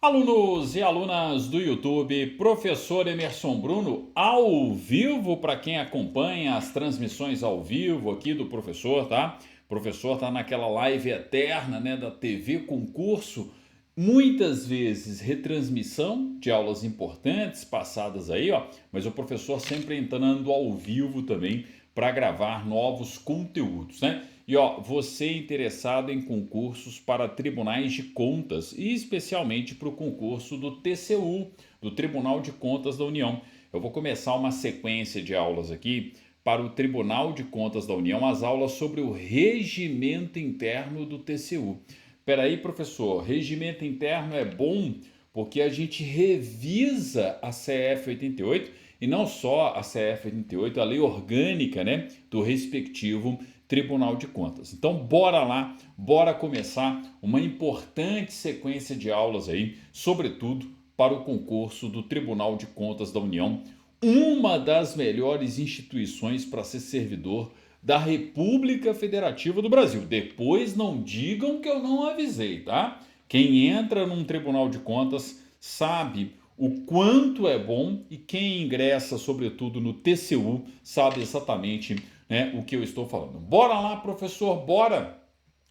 Alunos e alunas do YouTube, professor Emerson Bruno, ao vivo para quem acompanha as transmissões ao vivo aqui do professor, tá? O professor tá naquela live eterna, né, da TV Concurso, muitas vezes retransmissão de aulas importantes passadas aí, ó, mas o professor sempre entrando ao vivo também para gravar novos conteúdos, né? E ó, você interessado em concursos para tribunais de contas e especialmente para o concurso do TCU, do Tribunal de Contas da União. Eu vou começar uma sequência de aulas aqui para o Tribunal de Contas da União, as aulas sobre o regimento interno do TCU. Peraí, professor, regimento interno é bom porque a gente revisa a CF 88 e não só a CF 88, a lei orgânica, né, do respectivo Tribunal de Contas. Então, bora lá, bora começar uma importante sequência de aulas aí, sobretudo para o concurso do Tribunal de Contas da União, uma das melhores instituições para ser servidor da República Federativa do Brasil. Depois não digam que eu não avisei, tá? Quem entra num Tribunal de Contas sabe o quanto é bom e quem ingressa, sobretudo no TCU, sabe exatamente, né, o que eu estou falando. Bora lá, professor, bora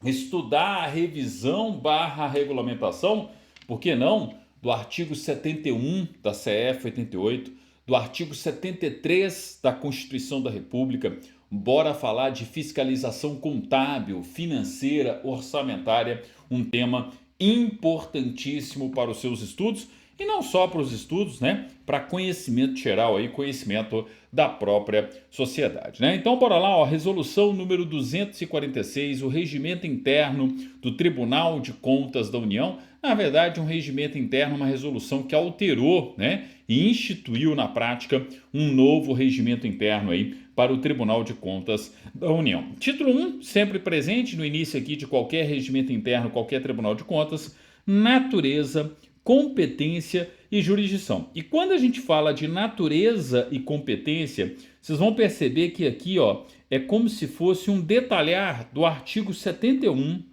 estudar a revisão barra regulamentação, por que não? Do artigo 71 da CF 88, do artigo 73 da Constituição da República. Bora falar de fiscalização contábil, financeira, orçamentária, um tema importantíssimo para os seus estudos e não só para os estudos, né? Para conhecimento geral aí, conhecimento da própria sociedade, né? Então, bora lá, ó, resolução número 246, o regimento interno do Tribunal de Contas da União. Na verdade, um regimento interno, uma resolução que alterou, né, e instituiu na prática um novo regimento interno aí para o Tribunal de Contas da União. Título 1, sempre presente no início aqui de qualquer regimento interno, qualquer Tribunal de Contas, natureza, competência e jurisdição. E quando a gente fala de natureza e competência, vocês vão perceber que aqui, ó, é como se fosse um detalhar do artigo 71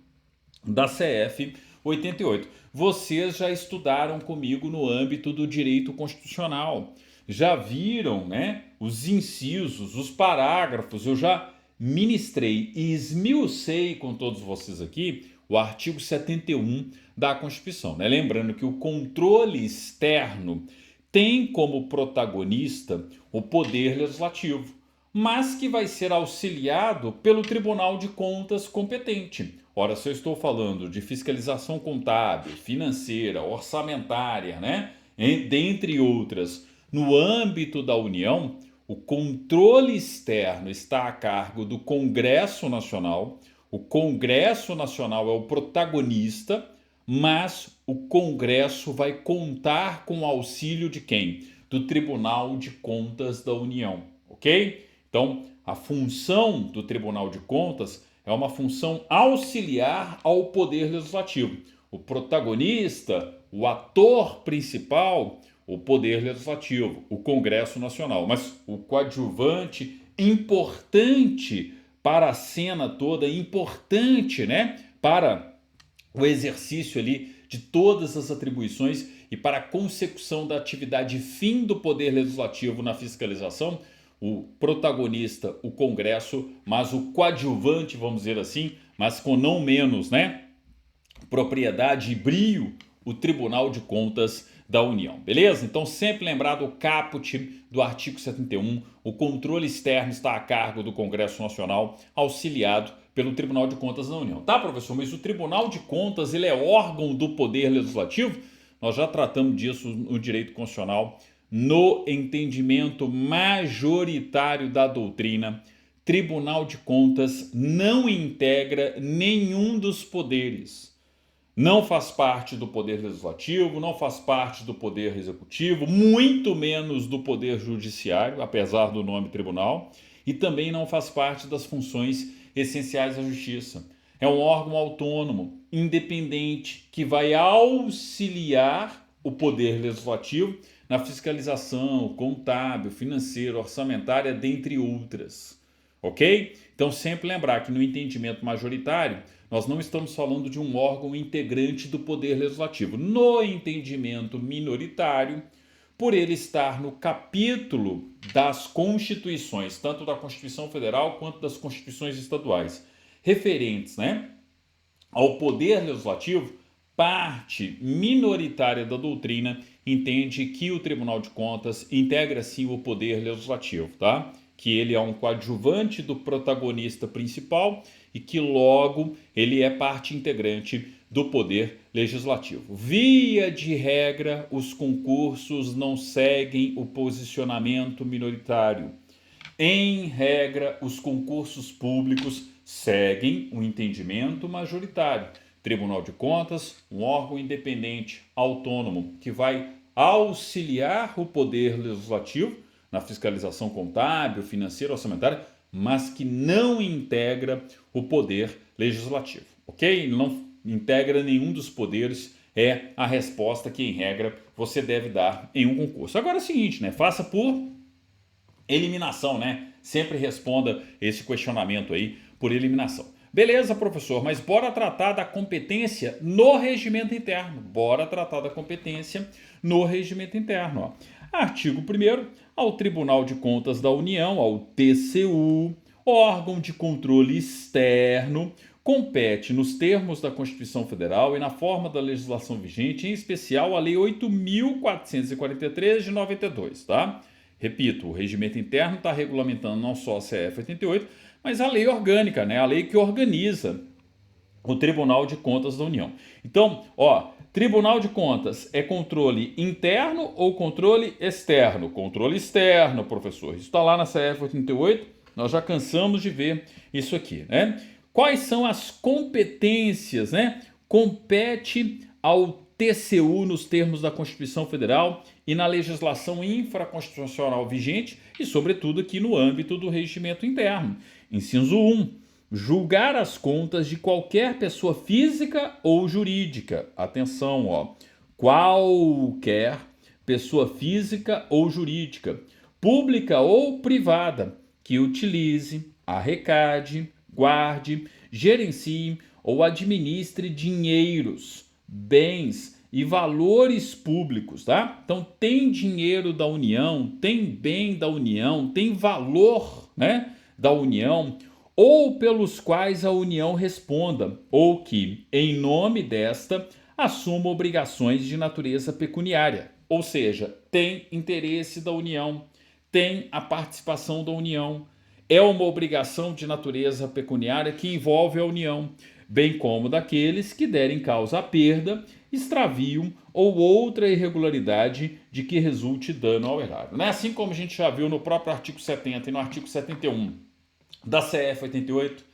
da CF 88. Vocês já estudaram comigo no âmbito do direito constitucional. Já viram, né, os incisos, os parágrafos, eu já ministrei e esmiucei com todos vocês aqui o artigo 71 da Constituição, né? Lembrando que o controle externo tem como protagonista o poder legislativo, mas que vai ser auxiliado pelo Tribunal de Contas competente. Ora, se eu estou falando de fiscalização contábil, financeira, orçamentária, né, dentre outras, no âmbito da União, o controle externo está a cargo do Congresso Nacional. O Congresso Nacional é o protagonista, mas o Congresso vai contar com o auxílio de quem? Do Tribunal de Contas da União, ok? Então, a função do Tribunal de Contas é uma função auxiliar ao Poder Legislativo. O protagonista, o ator principal, o Poder Legislativo, o Congresso Nacional. Mas o coadjuvante importante para a cena toda, importante, né, para o exercício ali de todas as atribuições e para a consecução da atividade fim do Poder Legislativo na fiscalização, o protagonista, o Congresso, mas o coadjuvante, vamos dizer assim, mas com não menos, né, propriedade e brio, o Tribunal de Contas da União, beleza? Então sempre lembrar do caput do artigo 71, o controle externo está a cargo do Congresso Nacional, auxiliado pelo Tribunal de Contas da União. Tá, professor? Mas o Tribunal de Contas, ele é órgão do Poder Legislativo? Nós já tratamos disso no direito constitucional, no entendimento majoritário da doutrina. Tribunal de Contas não integra nenhum dos poderes. Não faz parte do Poder Legislativo, não faz parte do Poder Executivo, muito menos do Poder Judiciário, apesar do nome tribunal, e também não faz parte das funções essenciais da Justiça. É um órgão autônomo, independente, que vai auxiliar o Poder Legislativo na fiscalização contábil, financeira, orçamentária, dentre outras. Ok? Então, sempre lembrar que no entendimento majoritário, nós não estamos falando de um órgão integrante do Poder Legislativo. No entendimento minoritário, por ele estar no capítulo das constituições, tanto da Constituição Federal quanto das constituições estaduais, referentes, né, ao Poder Legislativo, parte minoritária da doutrina entende que o Tribunal de Contas integra sim o Poder Legislativo, tá? Que ele é um coadjuvante do protagonista principal e que logo ele é parte integrante do Poder Legislativo. Via de regra, os concursos não seguem o posicionamento minoritário. Em regra, os concursos públicos seguem o entendimento majoritário. Tribunal de Contas, um órgão independente, autônomo, que vai auxiliar o Poder Legislativo na fiscalização contábil, financeira, orçamentária, mas que não integra o Poder Legislativo, ok? Não integra nenhum dos poderes, é a resposta que, em regra, você deve dar em um concurso. Agora é o seguinte, né? Faça por eliminação, né? Sempre responda esse questionamento aí por eliminação. Beleza, professor, mas bora tratar da competência no regimento interno. Bora tratar da competência no regimento interno. Ó. Artigo 1º, ao Tribunal de Contas da União, ao TCU, órgão de controle externo, compete nos termos da Constituição Federal e na forma da legislação vigente, em especial a Lei 8.443 de 92, tá? Repito, o regimento interno está regulamentando não só a CF 88, mas a lei orgânica, né? A lei que organiza o Tribunal de Contas da União. Então, ó, Tribunal de Contas é controle interno ou controle externo? Controle externo, professor. Isso está lá na CF 88, nós já cansamos de ver isso aqui, né? Quais são as competências, né? Compete ao TCU nos termos da Constituição Federal e na legislação infraconstitucional vigente e, sobretudo, aqui no âmbito do regimento interno. Inciso 1. Julgar as contas de qualquer pessoa física ou jurídica. Atenção, ó. Qualquer pessoa física ou jurídica, pública ou privada, que utilize, arrecade, guarde, gerencie ou administre dinheiros, bens e valores públicos, tá? Então tem dinheiro da União, tem bem da União, tem valor, né, da União, ou pelos quais a União responda, ou que, em nome desta, assuma obrigações de natureza pecuniária, ou seja, tem interesse da União, tem a participação da União, é uma obrigação de natureza pecuniária que envolve a União, bem como daqueles que derem causa à perda, extravio ou outra irregularidade de que resulte dano ao erário. Né? Assim como a gente já viu no próprio artigo 70 e no artigo 71 da CF 88,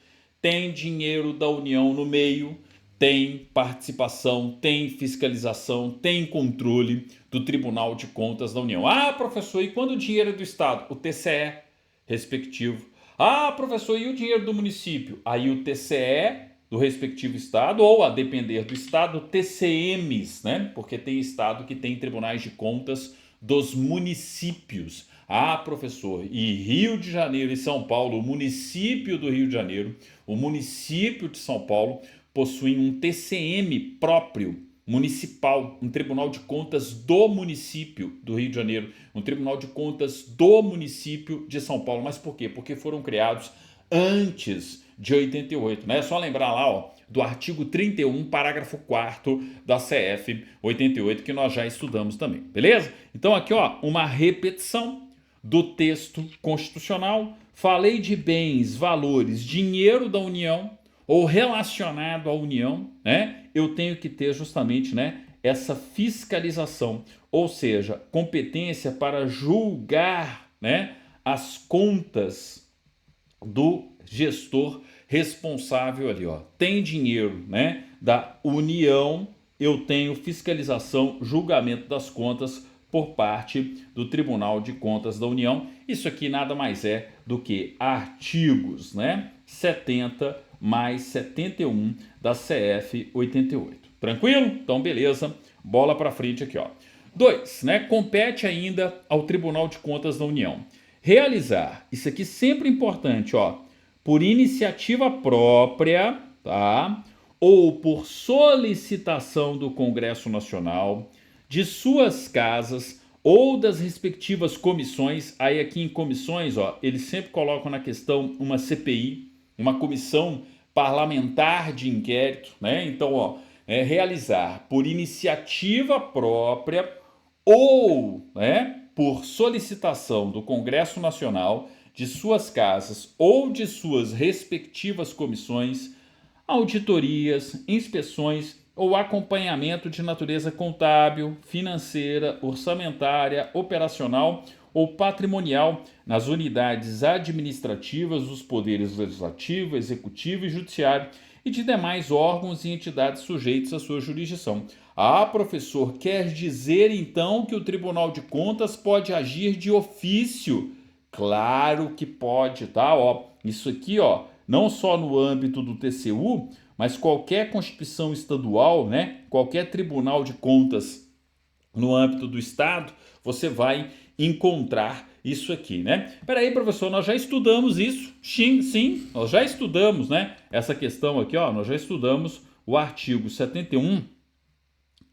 tem dinheiro da União no meio, tem participação, tem fiscalização, tem controle do Tribunal de Contas da União. Ah, professor, e quando o dinheiro é do Estado? O TCE respectivo. Ah, professor, e o dinheiro do município? Aí o TCE do respectivo estado, ou a depender do estado, TCMs, né? Porque tem estado que tem tribunais de contas dos municípios. Ah, professor, e Rio de Janeiro e São Paulo, o município do Rio de Janeiro, o município de São Paulo possuem um TCM próprio, municipal, um Tribunal de Contas do município do Rio de Janeiro, um Tribunal de Contas do município de São Paulo. Mas por quê? Porque foram criados antes de 88, né? É só lembrar lá, ó, do artigo 31, parágrafo 4º da CF 88, que nós já estudamos também, beleza? Então aqui, ó, uma repetição do texto constitucional. Falei de bens, valores, dinheiro da União ou relacionado à União, né? Eu tenho que ter justamente, né, essa fiscalização, ou seja, competência para julgar, né, as contas do gestor responsável ali, ó. Tem dinheiro, né, da União, eu tenho fiscalização, julgamento das contas por parte do Tribunal de Contas da União. Isso aqui nada mais é do que artigos, né, 70 mais 71 da CF 88. Tranquilo? Então, beleza. Bola para frente aqui, ó. 2, né, compete ainda ao Tribunal de Contas da União realizar, isso aqui sempre importante, ó, por iniciativa própria, tá? Ou por solicitação do Congresso Nacional, de suas casas ou das respectivas comissões. Aí aqui em comissões, ó, eles sempre colocam na questão uma CPI, uma comissão parlamentar de inquérito, né? Então, ó, realizar por iniciativa própria ou, né, por solicitação do Congresso Nacional, de suas casas ou de suas respectivas comissões, auditorias, inspeções ou acompanhamento de natureza contábil, financeira, orçamentária, operacional ou patrimonial nas unidades administrativas dos poderes legislativo, executivo e judiciário e de demais órgãos e entidades sujeitos à sua jurisdição. Ah, professor, quer dizer então que o Tribunal de Contas pode agir de ofício? Claro que pode, tá? Ó, isso aqui, ó, não só no âmbito do TCU, mas qualquer constituição estadual, né? Qualquer Tribunal de Contas no âmbito do Estado, você vai encontrar isso aqui, né? Peraí, professor, nós já estudamos isso? Sim, nós já estudamos, né? Essa questão aqui, ó, nós já estudamos o artigo 71,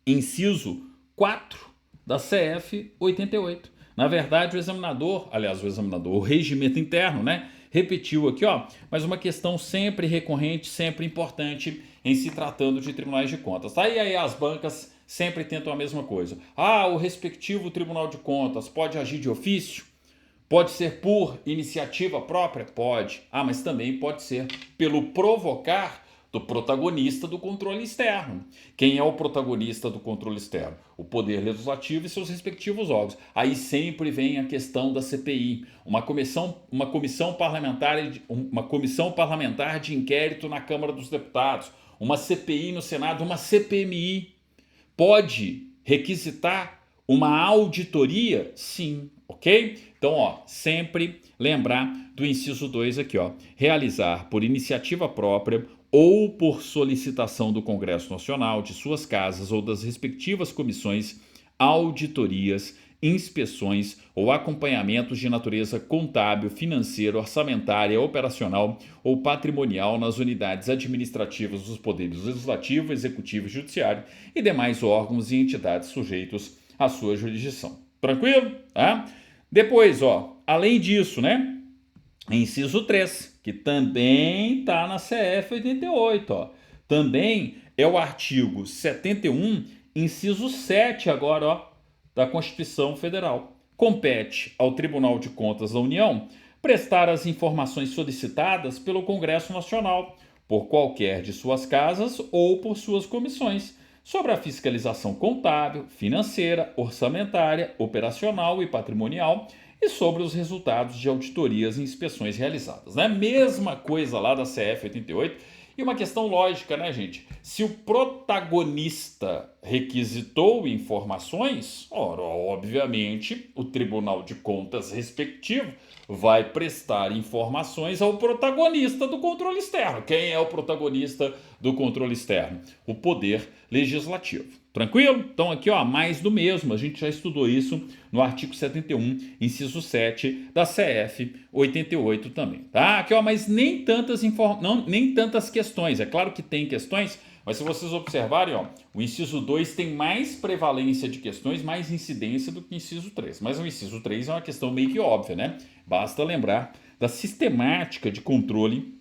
inciso 4 da CF 88. Na verdade, o regimento interno, né? Repetiu aqui, ó, mas uma questão sempre recorrente, sempre importante em se tratando de tribunais de contas. Aí as bancas sempre tentam a mesma coisa. Ah, o respectivo Tribunal de Contas pode agir de ofício? Pode ser por iniciativa própria? Pode. Ah, mas também pode ser pelo provocar do protagonista do controle externo. Quem é o protagonista do controle externo? O Poder Legislativo e seus respectivos órgãos. Aí sempre vem a questão da CPI, uma comissão parlamentar de inquérito na Câmara dos Deputados, uma CPI no Senado, uma CPMI. Pode requisitar uma auditoria? Sim, ok? Então, ó, sempre lembrar do inciso 2 aqui, ó. Realizar por iniciativa própria ou por solicitação do Congresso Nacional, de suas casas ou das respectivas comissões, auditorias, inspeções ou acompanhamentos de natureza contábil, financeira, orçamentária, operacional ou patrimonial nas unidades administrativas dos poderes legislativo, executivo e judiciário e demais órgãos e entidades sujeitos à sua jurisdição. Tranquilo? Tá? Depois, ó, além disso, né? Inciso 3, que também está na CF 88, ó. Também é o artigo 71, inciso 7 agora, ó, da Constituição Federal. Compete ao Tribunal de Contas da União prestar as informações solicitadas pelo Congresso Nacional, por qualquer de suas casas ou por suas comissões, sobre a fiscalização contábil, financeira, orçamentária, operacional e patrimonial e sobre os resultados de auditorias e inspeções realizadas, né? Mesma coisa lá da CF 88. E uma questão lógica, né, gente? Se o protagonista requisitou informações, ora, obviamente, o Tribunal de Contas respectivo vai prestar informações ao protagonista do controle externo. Quem é o protagonista do controle externo? O Poder Legislativo. Tranquilo? Então aqui, ó, mais do mesmo. A gente já estudou isso no artigo 71, inciso 7 da CF 88 também, tá? Aqui, ó, mas nem tantas questões. É claro que tem questões, mas se vocês observarem, ó, o inciso 2 tem mais prevalência de questões, mais incidência do que o inciso 3. Mas o inciso 3 é uma questão meio que óbvia, né? Basta lembrar da sistemática de controle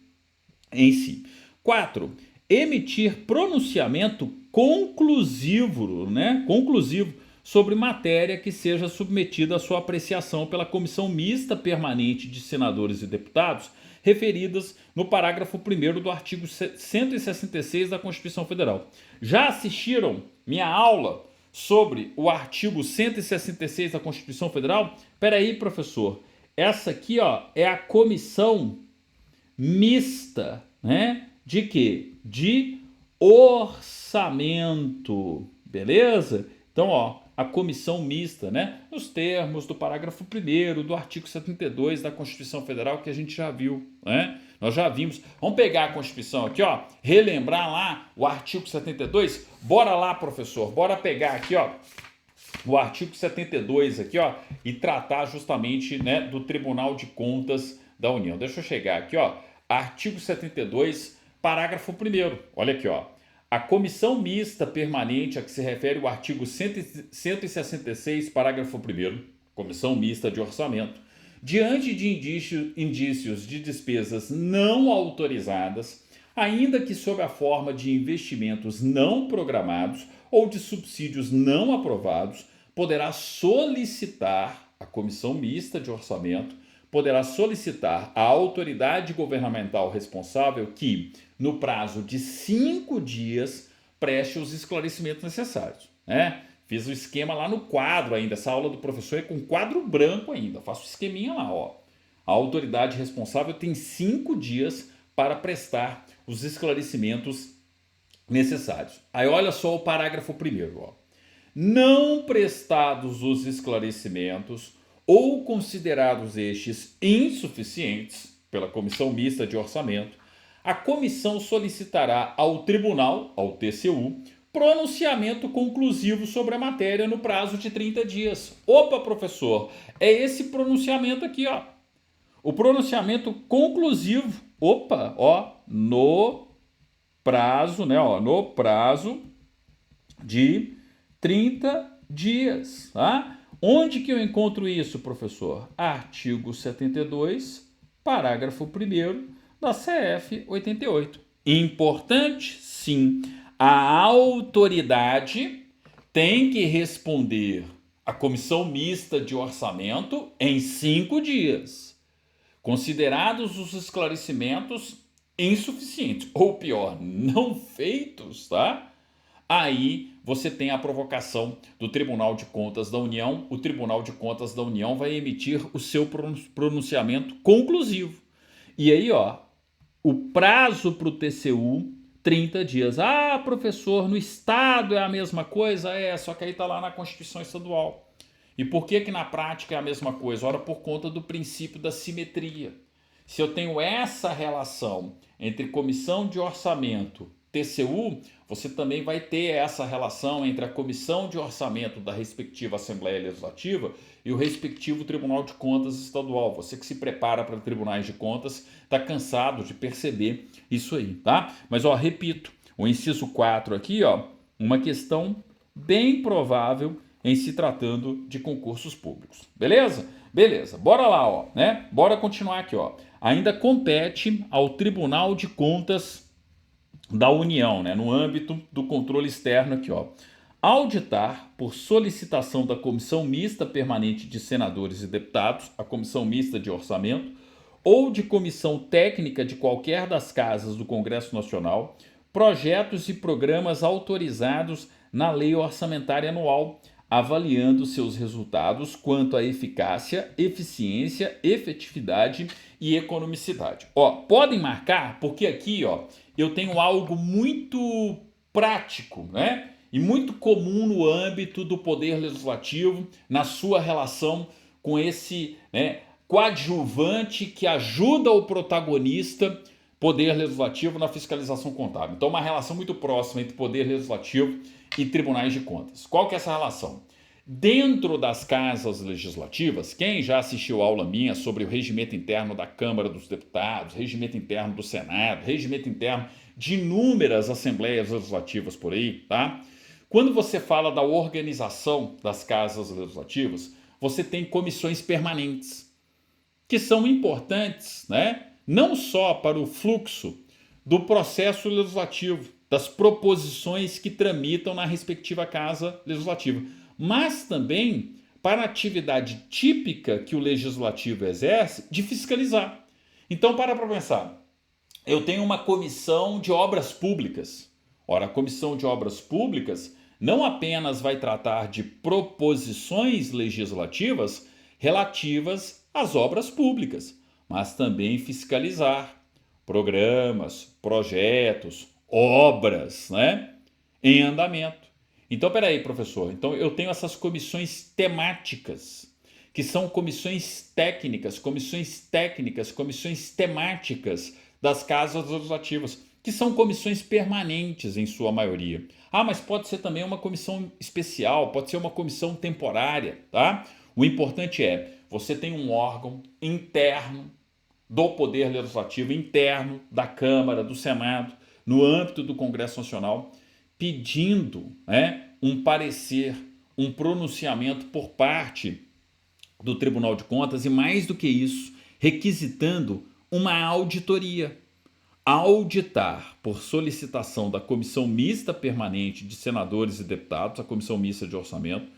em si. 4. Emitir pronunciamento conclusivo, né? Conclusivo sobre matéria que seja submetida à sua apreciação pela Comissão Mista Permanente de Senadores e Deputados, referidas no parágrafo 1º do artigo 166 da Constituição Federal. Já assistiram minha aula sobre o artigo 166 da Constituição Federal? Espera aí, professor. Essa aqui, ó, é a comissão mista, né? De quê? De orçamento, beleza? Então, ó, a comissão mista, né? Nos termos do parágrafo 1º do artigo 72 da Constituição Federal, que a gente já viu, né? Nós já vimos. Vamos pegar a Constituição aqui, ó, relembrar lá o artigo 72? Bora lá, professor, bora pegar aqui, ó, o artigo 72 aqui, ó, e tratar justamente, né, do Tribunal de Contas da União. Deixa eu chegar aqui, ó. artigo 72, parágrafo 1º. Olha aqui, ó. A comissão mista permanente a que se refere o artigo 166, parágrafo 1º, comissão mista de orçamento, diante de indícios de despesas não autorizadas, ainda que sob a forma de investimentos não programados ou de subsídios não aprovados, poderá solicitar, a comissão mista de orçamento, poderá solicitar à autoridade governamental responsável que, no prazo de 5 dias, preste os esclarecimentos necessários, né? Fiz o esquema lá no quadro ainda, essa aula do professor é com quadro branco ainda, faço o esqueminha lá, ó. A autoridade responsável tem 5 dias para prestar os esclarecimentos necessários. Aí olha só o parágrafo 1º, ó. Não prestados os esclarecimentos ou considerados estes insuficientes pela comissão mista de orçamento, a comissão solicitará ao tribunal, ao TCU, pronunciamento conclusivo sobre a matéria no prazo de 30 dias. Opa, professor, é esse pronunciamento aqui, ó. O pronunciamento conclusivo. Opa, ó, no prazo, né, ó, no prazo de 30 dias, tá? Onde que eu encontro isso, professor? Artigo 72, parágrafo 1º da CF 88. Importante? Sim. A autoridade tem que responder à comissão mista de orçamento em 5 dias, considerados os esclarecimentos insuficientes, ou pior, não feitos, tá? Aí você tem a provocação do Tribunal de Contas da União. O Tribunal de Contas da União vai emitir o seu pronunciamento conclusivo. E aí, ó, o prazo para o TCU, 30 dias. Ah, professor, no Estado é a mesma coisa? É, só que aí está lá na Constituição Estadual. E por que que na prática é a mesma coisa? Ora, por conta do princípio da simetria. Se eu tenho essa relação entre comissão de orçamento, TCU, você também vai ter essa relação entre a comissão de orçamento da respectiva Assembleia Legislativa e o respectivo Tribunal de Contas Estadual. Você que se prepara para tribunais de contas está cansado de perceber isso aí, tá? Mas, ó, repito, o inciso 4 aqui, ó, uma questão bem provável em se tratando de concursos públicos. Beleza? Beleza. Bora lá, ó, né? Bora continuar aqui, ó. Ainda compete ao Tribunal de Contas da União, né, no âmbito do controle externo aqui, ó, auditar por solicitação da Comissão Mista Permanente de Senadores e Deputados, a Comissão Mista de Orçamento, ou de comissão técnica de qualquer das casas do Congresso Nacional, projetos e programas autorizados na Lei Orçamentária Anual, avaliando seus resultados quanto à eficácia, eficiência, efetividade e economicidade. Ó, podem marcar, porque aqui, ó, eu tenho algo muito prático, né? E muito comum no âmbito do Poder Legislativo, na sua relação com esse, né, coadjuvante que ajuda o protagonista Poder Legislativo na fiscalização contábil. Então, uma relação muito próxima entre Poder Legislativo e Tribunais de Contas. Qual que é essa relação? Dentro das casas legislativas, quem já assistiu aula minha sobre o regimento interno da Câmara dos Deputados, regimento interno do Senado, regimento interno de inúmeras assembleias legislativas por aí, tá? Quando você fala da organização das casas legislativas, você tem comissões permanentes, que são importantes, né? Não só para o fluxo do processo legislativo, das proposições que tramitam na respectiva casa legislativa, mas também para a atividade típica que o legislativo exerce de fiscalizar. Então, para pensar, eu tenho uma comissão de obras públicas. Ora, a comissão de obras públicas não apenas vai tratar de proposições legislativas relativas às obras públicas, mas também fiscalizar programas, projetos, obras, né, em andamento. Então, peraí, professor. Então, eu tenho essas comissões temáticas, que são comissões técnicas, comissões temáticas das casas legislativas, que são comissões permanentes em sua maioria. Ah, mas pode ser também uma comissão especial, pode ser uma comissão temporária, tá? O importante é, você tem um órgão interno do Poder Legislativo interno, da Câmara, do Senado, no âmbito do Congresso Nacional, pedindo, né, um parecer, um pronunciamento por parte do Tribunal de Contas e, mais do que isso, requisitando uma auditoria. Auditar, por solicitação da Comissão Mista Permanente de Senadores e Deputados, a Comissão Mista de Orçamento,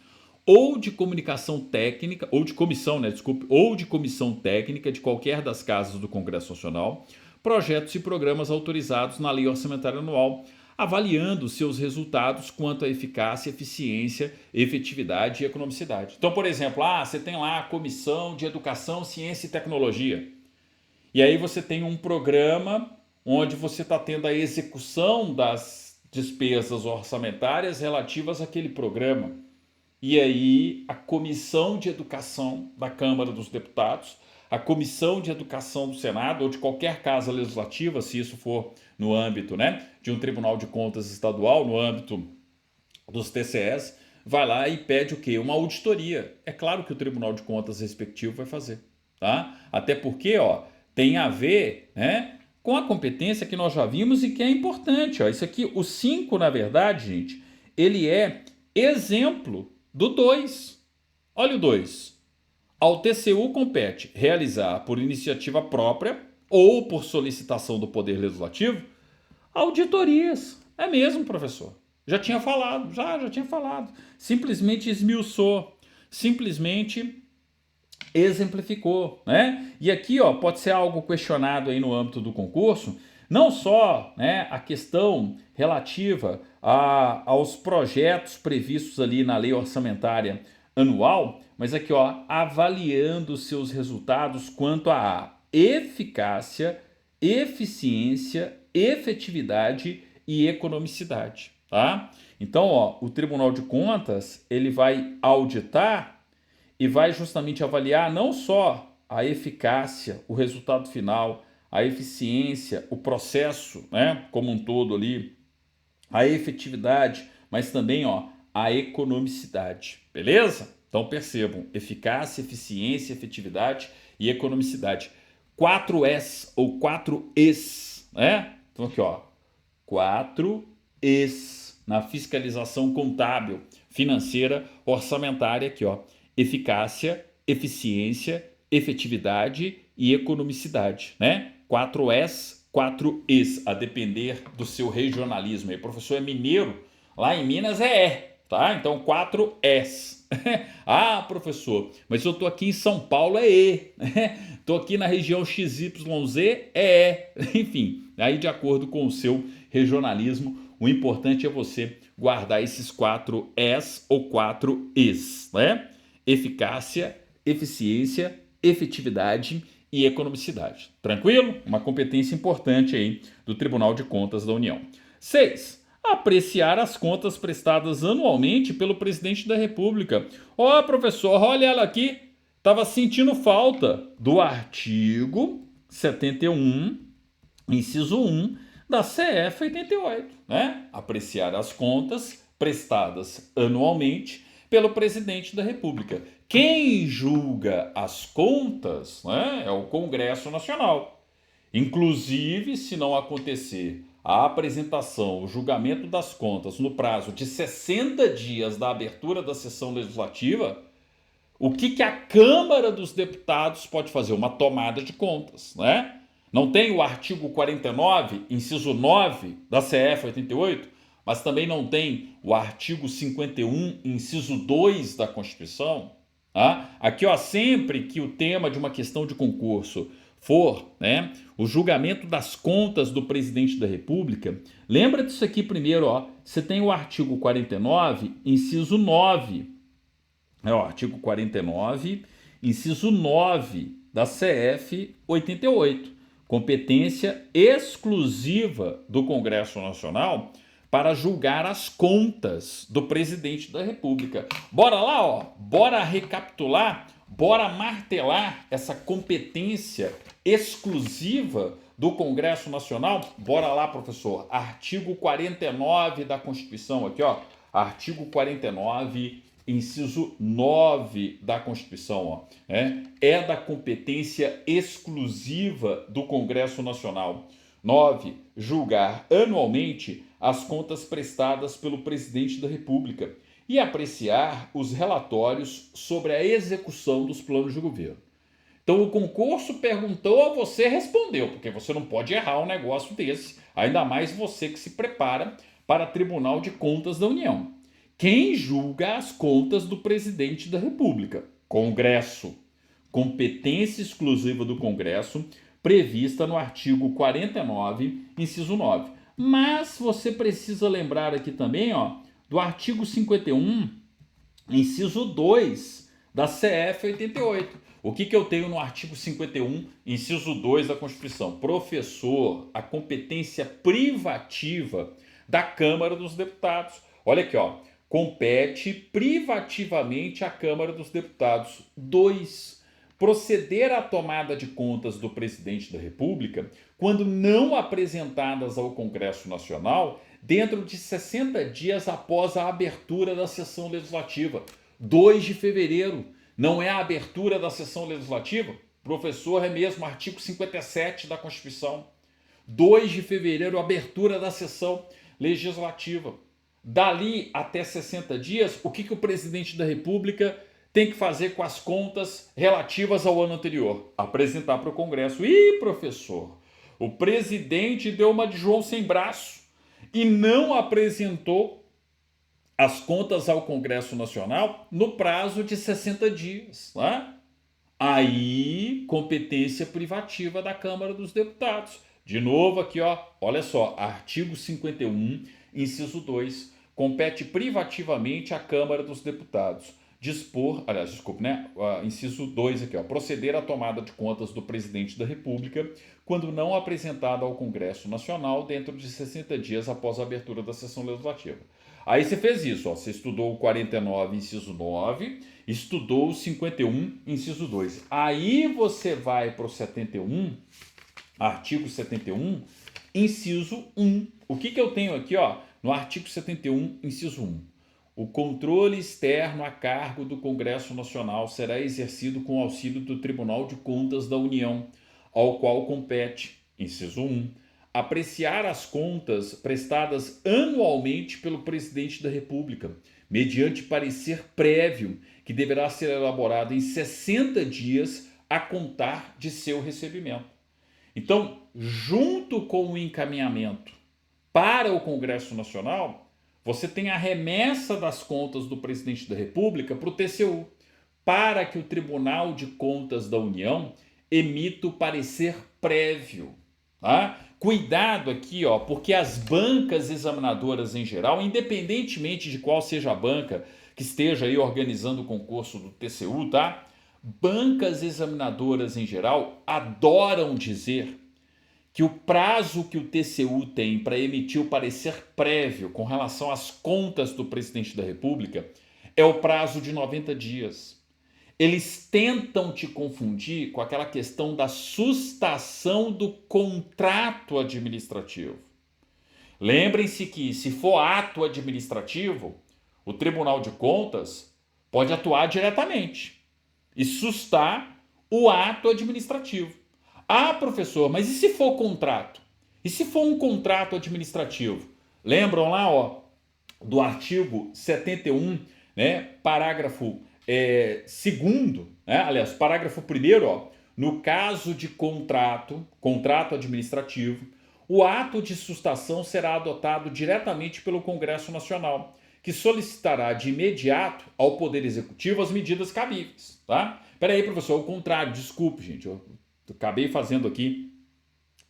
ou de comunicação técnica, ou de comissão, ou de comissão técnica de qualquer das casas do Congresso Nacional, projetos e programas autorizados na Lei Orçamentária Anual, avaliando seus resultados quanto à eficácia, eficiência, efetividade e economicidade. Então, por exemplo, você tem lá a Comissão de Educação, Ciência e Tecnologia. E aí você tem um programa onde você está tendo a execução das despesas orçamentárias relativas àquele programa. E aí a Comissão de Educação da Câmara dos Deputados, a Comissão de Educação do Senado ou de qualquer casa legislativa, se isso for no âmbito, né, de um Tribunal de Contas estadual, no âmbito dos TCS, vai lá e pede o quê? Uma auditoria. É claro que o Tribunal de Contas respectivo vai fazer, tá? Até porque, tem a ver, né, com a competência que nós já vimos e que é importante. Isso aqui, o 5, na verdade, gente, ele é exemplo do 2. Olha o 2. Ao TCU compete realizar por iniciativa própria ou por solicitação do Poder Legislativo auditorias. É mesmo, professor. Já tinha falado, já tinha falado. Simplesmente esmiuçou, simplesmente exemplificou, né? E aqui, pode ser algo questionado aí no âmbito do concurso, não só, né, a questão relativa aos projetos previstos ali na Lei Orçamentária Anual, mas aqui, avaliando seus resultados quanto à eficácia, eficiência, efetividade e economicidade, tá? Então, o Tribunal de Contas, ele vai auditar e vai justamente avaliar não só a eficácia, o resultado final, a eficiência, o processo, né, como um todo ali, a efetividade, mas também a economicidade, beleza? Então percebam, eficácia, eficiência, efetividade e economicidade. 4 Es ou 4 Es, né? Então aqui, 4 Es na fiscalização contábil, financeira, orçamentária aqui, eficácia, eficiência, efetividade e economicidade, né? 4 Es, 4 Es, a depender do seu regionalismo. E o professor é mineiro, lá em Minas tá? Então 4 Es. Professor, mas eu tô aqui em São Paulo, E. Tô aqui na região XYZ, Enfim, aí de acordo com o seu regionalismo, o importante é você guardar esses 4 Es ou 4 Es, né? Eficácia, eficiência, efetividade e economicidade. Tranquilo? Uma competência importante aí do Tribunal de Contas da União. 6. Apreciar as contas prestadas anualmente pelo presidente da República. Professor, olha ela aqui. Estava sentindo falta do artigo 71, inciso 1, da CF 88, né? Apreciar as contas prestadas anualmente pelo presidente da República. Quem julga as contas, né, é o Congresso Nacional. Inclusive, se não acontecer a apresentação, o julgamento das contas no prazo de 60 dias da abertura da sessão legislativa, o que a Câmara dos Deputados pode fazer? Uma tomada de contas, né? Não tem o artigo 49, inciso 9 da CF 88, mas também não tem o artigo 51, inciso 2 da Constituição. Tá? Aqui, sempre que o tema de uma questão de concurso for, né, o julgamento das contas do presidente da República, lembra disso aqui primeiro, você tem o artigo 49, inciso 9. Artigo 49, inciso 9 da CF 88. Competência exclusiva do Congresso Nacional para julgar as contas do presidente da República. Bora lá, bora recapitular, bora martelar essa competência exclusiva do Congresso Nacional? Bora lá, professor. Artigo 49 da Constituição, aqui, artigo 49, inciso 9 da Constituição, ó, é da competência exclusiva do Congresso Nacional. 9. Julgar anualmente as contas prestadas pelo Presidente da República e apreciar os relatórios sobre a execução dos planos de governo. Então o concurso perguntou, você respondeu, porque você não pode errar um negócio desse, ainda mais você que se prepara para Tribunal de Contas da União. Quem julga as contas do Presidente da República? Congresso. Competência exclusiva do Congresso, prevista no artigo 49, inciso 9. Mas você precisa lembrar aqui também, ó, do artigo 51, inciso 2 da CF 88. O que eu tenho no artigo 51, inciso 2 da Constituição? Professor, a competência privativa da Câmara dos Deputados. Olha aqui, ó. Compete privativamente à Câmara dos Deputados. 2. Proceder à tomada de contas do Presidente da República quando não apresentadas ao Congresso Nacional dentro de 60 dias após a abertura da sessão legislativa. 2 de fevereiro. Não é a abertura da sessão legislativa? Professor, é mesmo, artigo 57 da Constituição. 2 de fevereiro, abertura da sessão legislativa. Dali até 60 dias, o que o presidente da República tem que fazer com as contas relativas ao ano anterior? Apresentar para o Congresso. Ih, professor, o presidente deu uma de João sem braço e não apresentou as contas ao Congresso Nacional no prazo de 60 dias. Né? Aí, competência privativa da Câmara dos Deputados. De novo aqui, ó, olha só, artigo 51, inciso 2, compete privativamente à Câmara dos Deputados dispor, aliás, desculpe, né? Inciso 2 aqui, ó, proceder à tomada de contas do Presidente da República quando não apresentada ao Congresso Nacional dentro de 60 dias após a abertura da sessão legislativa. Aí você fez isso, ó, você estudou o 49, inciso 9, estudou o 51, inciso 2. Aí você vai para o 71, artigo 71, inciso 1. O que eu tenho aqui, ó, no artigo 71, inciso 1? O controle externo a cargo do Congresso Nacional será exercido com auxílio do Tribunal de Contas da União, ao qual compete, inciso 1, apreciar as contas prestadas anualmente pelo Presidente da República, mediante parecer prévio que deverá ser elaborado em 60 dias a contar de seu recebimento. Então, junto com o encaminhamento para o Congresso Nacional, você tem a remessa das contas do Presidente da República para o TCU, para que o Tribunal de Contas da União emita o parecer prévio. Tá? Cuidado aqui, ó, porque as bancas examinadoras em geral, independentemente de qual seja a banca que esteja aí organizando o concurso do TCU, tá? Bancas examinadoras em geral adoram dizer que o prazo que o TCU tem para emitir o parecer prévio com relação às contas do Presidente da República é o prazo de 90 dias. Eles tentam te confundir com aquela questão da sustação do contrato administrativo. Lembrem-se que, se for ato administrativo, o Tribunal de Contas pode atuar diretamente e sustar o ato administrativo. Ah, professor, mas e se for contrato? E se for um contrato administrativo? Lembram lá, ó, do artigo 71, né, parágrafo 2º, né, aliás, parágrafo 1º, ó, no caso de contrato administrativo, o ato de sustação será adotado diretamente pelo Congresso Nacional, que solicitará de imediato ao Poder Executivo as medidas cabíveis, tá? Peraí, professor, o contrário, desculpe, gente, eu acabei fazendo aqui,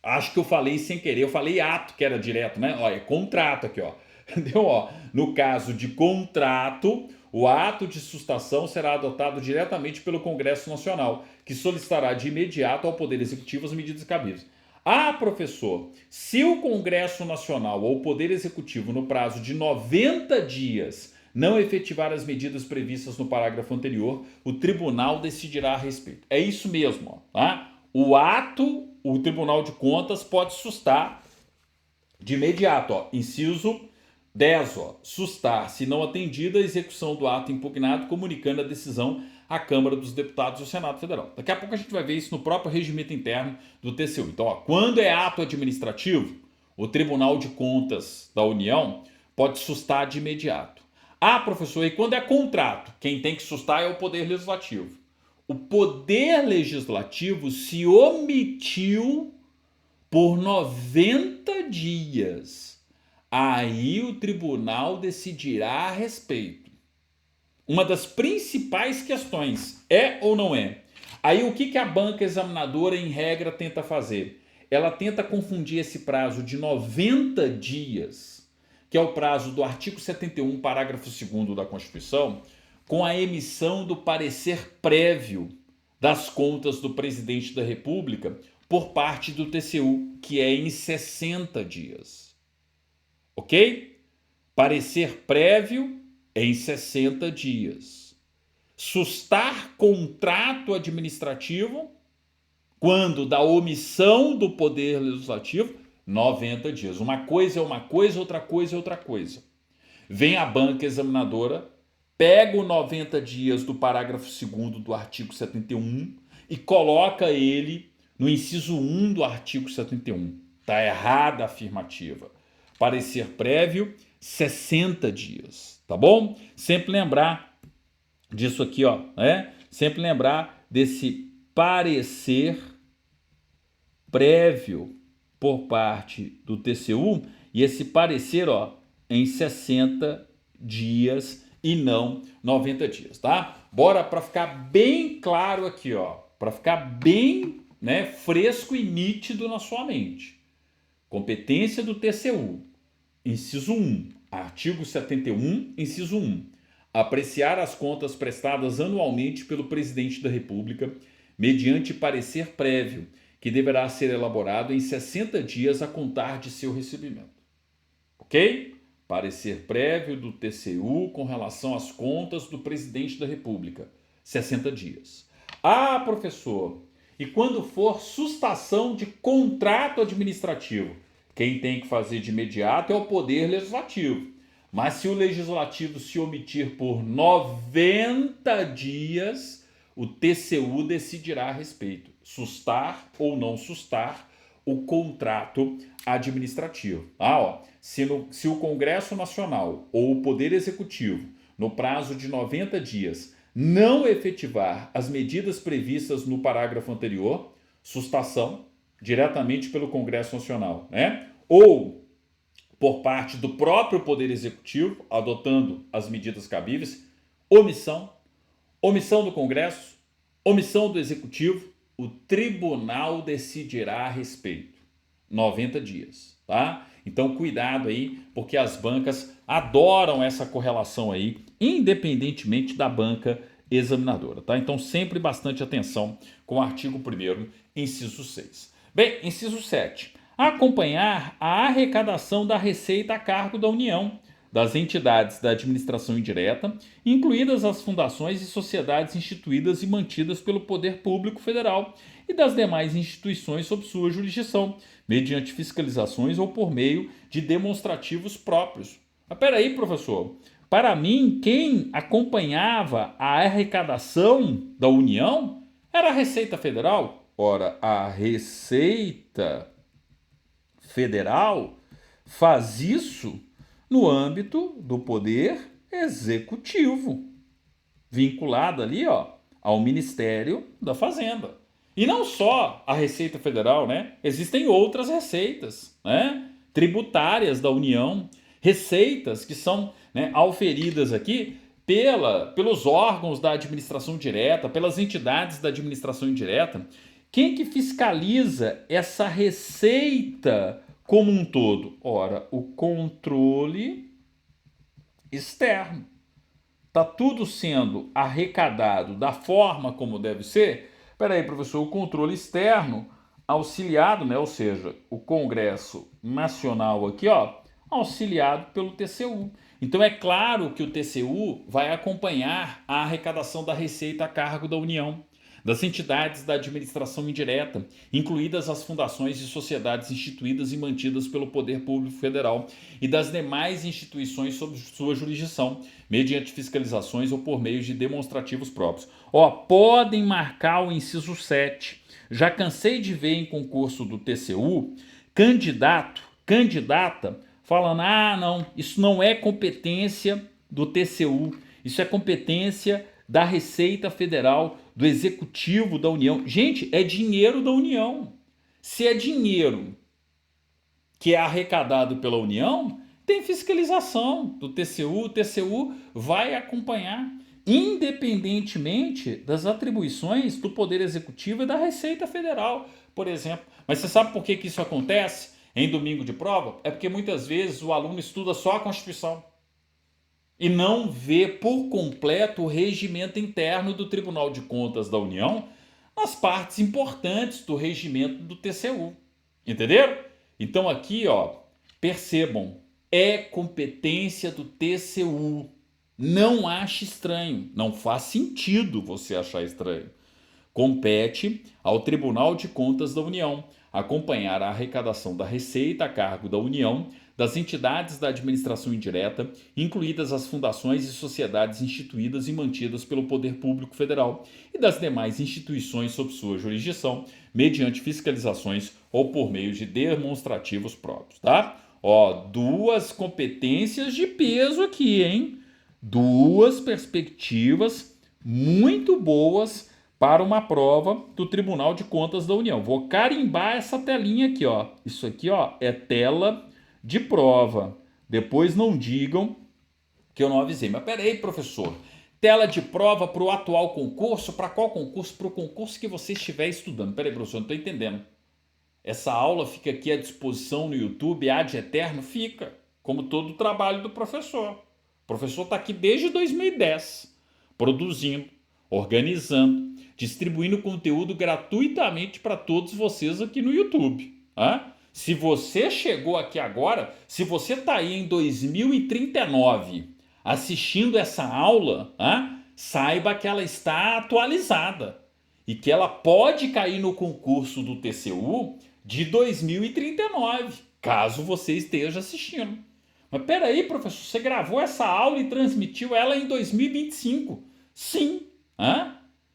acho que eu falei sem querer, eu falei ato, que era direto, né? Ó, é contrato aqui, ó. Entendeu? Ó, no caso de contrato, o ato de sustação será adotado diretamente pelo Congresso Nacional, que solicitará de imediato ao Poder Executivo as medidas cabíveis. Ah, professor, se o Congresso Nacional ou o Poder Executivo, no prazo de 90 dias, não efetivar as medidas previstas no parágrafo anterior, o tribunal decidirá a respeito. É isso mesmo, ó, tá? O ato, o Tribunal de Contas pode sustar de imediato, ó, inciso 10, ó, sustar, se não atendida, a execução do ato impugnado, comunicando a decisão à Câmara dos Deputados e ao Senado Federal. Daqui a pouco a gente vai ver isso no próprio regimento interno do TCU. Então, ó, quando é ato administrativo, o Tribunal de Contas da União pode sustar de imediato. Ah, professor, e quando é contrato? Quem tem que sustar é o Poder Legislativo. O Poder Legislativo se omitiu por 90 dias. Aí o tribunal decidirá a respeito. Uma das principais questões é ou não é? Aí o que a banca examinadora, em regra, tenta fazer? Ela tenta confundir esse prazo de 90 dias, que é o prazo do artigo 71, parágrafo 2º da Constituição, com a emissão do parecer prévio das contas do presidente da República por parte do TCU, que é em 60 dias. Ok? Parecer prévio em 60 dias. Sustar contrato administrativo, quando da omissão do Poder Legislativo, 90 dias. Uma coisa é uma coisa, outra coisa é outra coisa. Vem a banca examinadora, pega os 90 dias do parágrafo 2º do artigo 71 e coloca ele no inciso 1 do artigo 71. Está errada a afirmativa. Parecer prévio, 60 dias, tá bom? Sempre lembrar disso aqui, ó, né? Sempre lembrar desse parecer prévio por parte do TCU e esse parecer, ó, em 60 dias e não 90 dias, tá? Bora para ficar bem claro aqui, ó, para ficar bem, né, fresco e nítido na sua mente. Competência do TCU. Inciso 1, artigo 71, inciso 1. Apreciar as contas prestadas anualmente pelo Presidente da República, mediante parecer prévio, que deverá ser elaborado em 60 dias a contar de seu recebimento. Ok? Parecer prévio do TCU com relação às contas do Presidente da República, 60 dias. Ah, professor, e quando for sustação de contrato administrativo? Quem tem que fazer de imediato é o Poder Legislativo. Mas se o Legislativo se omitir por 90 dias, o TCU decidirá a respeito. Sustar ou não sustar o contrato administrativo. Se o Congresso Nacional ou o Poder Executivo, no prazo de 90 dias, não efetivar as medidas previstas no parágrafo anterior, sustação, diretamente pelo Congresso Nacional, né? Ou por parte do próprio Poder Executivo, adotando as medidas cabíveis, omissão do Congresso, omissão do Executivo, o tribunal decidirá a respeito. 90 dias, tá? Então cuidado aí, porque as bancas adoram essa correlação aí, independentemente da banca examinadora, tá? Então sempre bastante atenção com o artigo 1º, inciso 6. Bem, inciso 7. Acompanhar a arrecadação da receita a cargo da União, das entidades da administração indireta, incluídas as fundações e sociedades instituídas e mantidas pelo Poder Público Federal e das demais instituições sob sua jurisdição, mediante fiscalizações ou por meio de demonstrativos próprios. Mas peraí, professor, para mim, quem acompanhava a arrecadação da União era a Receita Federal. Ora, a Receita Federal faz isso no âmbito do Poder Executivo, vinculado ali, ó, ao Ministério da Fazenda. E não só a Receita Federal, né? Existem outras receitas, né, tributárias da União, receitas que são, né, auferidas aqui pelos órgãos da administração direta, pelas entidades da administração indireta. Quem que fiscaliza essa receita como um todo? Ora, o controle externo. Está tudo sendo arrecadado da forma como deve ser? Espera aí, professor, o controle externo auxiliado, né, ou seja, o Congresso Nacional aqui, ó, auxiliado pelo TCU. Então é claro que o TCU vai acompanhar a arrecadação da receita a cargo da União. das entidades da administração indireta, incluídas as fundações e sociedades instituídas e mantidas pelo Poder Público Federal e das demais instituições sob sua jurisdição, mediante fiscalizações ou por meio de demonstrativos próprios. Ó, podem marcar o inciso 7. Já cansei de ver em concurso do TCU candidata falando: ah, não, isso não é competência do TCU, isso é competência da Receita Federal, do Executivo da União. Gente, é dinheiro da União. Se é dinheiro que é arrecadado pela União, tem fiscalização do TCU. O TCU vai acompanhar, independentemente das atribuições do Poder Executivo e da Receita Federal, por exemplo. Mas você sabe por que isso acontece em domingo de prova? É porque muitas vezes o aluno estuda só a Constituição e não vê por completo o regimento interno do Tribunal de Contas da União nas partes importantes do regimento do TCU. Entenderam? Então aqui, ó, percebam, é competência do TCU. Não ache estranho, não faz sentido você achar estranho. Compete ao Tribunal de Contas da União acompanhar a arrecadação da receita a cargo da União, das entidades da administração indireta, incluídas as fundações e sociedades instituídas e mantidas pelo Poder Público Federal e das demais instituições sob sua jurisdição, mediante fiscalizações ou por meio de demonstrativos próprios, tá? Ó, duas competências de peso aqui, hein? Duas perspectivas muito boas para uma prova do Tribunal de Contas da União. Vou carimbar essa telinha aqui, ó. Isso aqui, ó, é tela de prova. Depois não digam que eu não avisei. Mas peraí, professor. Tela de prova para o atual concurso? Para qual concurso? Para o concurso que você estiver estudando. Peraí, professor, não estou entendendo. Essa aula fica aqui à disposição no YouTube ad eterno? Fica, como todo o trabalho do professor. O professor está aqui desde 2010, produzindo, organizando, distribuindo conteúdo gratuitamente para todos vocês aqui no YouTube. Se você chegou aqui agora, se você está aí em 2039 assistindo essa aula, saiba que ela está atualizada e que ela pode cair no concurso do TCU de 2039, caso você esteja assistindo. Mas peraí, professor, você gravou essa aula e transmitiu ela em 2025? Sim.